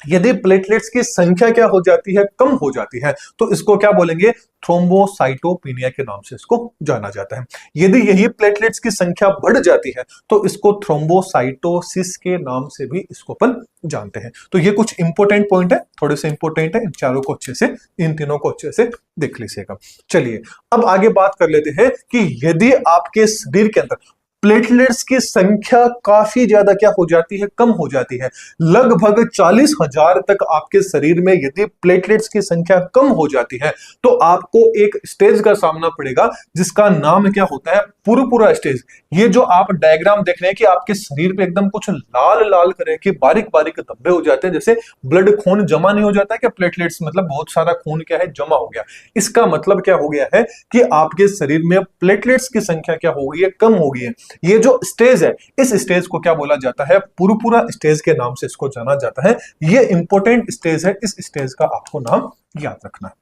यदि प्लेटलेट्स की संख्या क्या हो जाती है? कम हो जाती है, तो इसको क्या बोलेंगे? थ्रोम्बोसाइटोपिनिया के नाम से इसको जाना जाता है। यदि यही प्लेटलेट्स की संख्या बढ़ जाती है तो इसको थ्रोम्बोसाइटोसिस के नाम से भी इसको अपन जानते हैं। तो ये कुछ इंपॉर्टेंट पॉइंट है, थोड़े से इंपॉर्टेंट है, इन चारों को अच्छे से, इन तीनों को अच्छे से देख लीजिएगा। चलिए, अब आगे बात कर लेते हैं कि यदि आपके शरीर के अंदर प्लेटलेट्स की संख्या काफी ज्यादा क्या हो जाती है? कम हो जाती है। लगभग 40,000 तक आपके शरीर में यदि प्लेटलेट्स की संख्या कम हो जाती है तो आपको एक स्टेज का सामना पड़ेगा, जिसका नाम क्या होता है? Purpura stage. ये जो आप डायग्राम देख रहे हैं कि आपके शरीर पे एकदम कुछ लाल लाल तरह के बारीक बारीक धब्बे हो जाते हैं, जैसे ब्लड खून जमा नहीं हो जाता है क्या? प्लेटलेट्स मतलब बहुत सारा खून क्या है? जमा हो गया। इसका मतलब क्या हो गया है कि आपके शरीर में प्लेटलेट्स की संख्या क्या हो गई है? कम हो गई है। ये जो स्टेज है, इस स्टेज को क्या बोला जाता है? पुरपुरा स्टेज के नाम से इसको जाना जाता है। ये इंपॉर्टेंट स्टेज है, इस स्टेज का आपको नाम याद रखना है।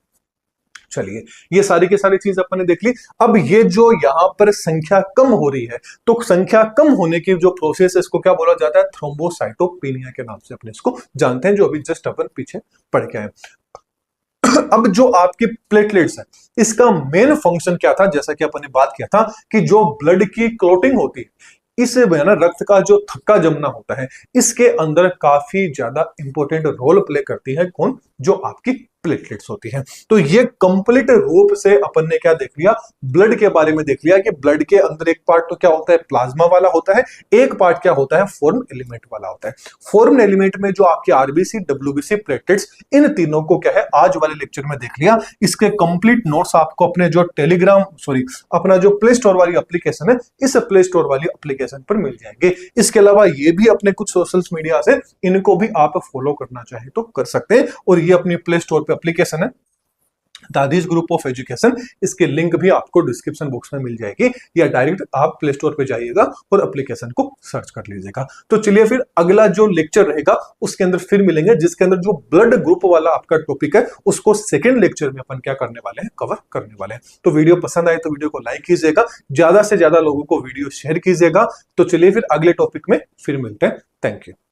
चलिए, ये सारी की सारी चीज अपन ने देख ली। अब ये जो यहां पर संख्या कम हो रही है, तो संख्या कम होने की जो प्रोसेस है इसको क्या बोला जाता है? थ्रोम्बोसाइटोपिनिया के नाम से अपने इसको जानते हैं, जो अभी जस्ट अपन पीछे पढ़ के आए। फिर अब जो आपकी प्लेटलेट्स है, इसका मेन फंक्शन क्या था, जैसा कि अपन ने बात किया था कि जो ब्लड की क्लोटिंग होती है, इसे ना रक्त का जो थक्का जमना होता है, इसके अंदर काफी ज्यादा इंपॉर्टेंट रोल प्ले करती है कौन, जो आपकी प्लेटलेट्स होती हैं। तो ये कंप्लीट रूप से अपन ने क्या देख लिया, ब्लड के बारे में देख लिया कि ब्लड के अंदर एक पार्ट तो क्या होता है, प्लाज्मा वाला होता है, एक पार्ट क्या होता है, फॉर्म एलिमेंट वाला होता है। फॉर्म एलिमेंट में जो आपके आरबीसी, डब्ल्यूबीसी, प्लेटलेट्स, इन तीनों को क्या है आज वाले लेक्चर में देख लिया। इसके कंप्लीट नोट्स आपको अपने जो अपना जो प्ले स्टोर वाली एप्लीकेशन है, इस प्ले स्टोर वाली एप्लीकेशन पर मिल जाएंगे। इसके अलावा ये भी अपने कुछ सोशल मीडिया से, इनको भी आप फॉलो करना चाहे तो कर सकते हैं। और ये अपनी प्ले स्टोर पे एप्लीकेशन है दादीज ग्रुप ऑफ एजुकेशन, इसके लिंक भी आपको डिस्क्रिप्शन बॉक्स में मिल जाएगी, या डायरेक्ट आप प्ले स्टोर पे जाइएगा और एप्लीकेशन को सर्च कर लीजिएगा। तो चलिए फिर अगला जो लेक्चर रहेगा उसके अंदर फिर मिलेंगे, जिसके अंदर जो ब्लड ग्रुप वाला आपका टॉपिक है उसको सेकेंड लेक्चर में अपन क्या करने वाले हैं, कवर करने वाले हैं। तो वीडियो पसंद आए तो वीडियो को लाइक कीजिएगा, ज्यादा से ज्यादा लोगों को वीडियो शेयर कीजिएगा। तो चलिए फिर अगले टॉपिक में फिर मिलते हैं। Thank you.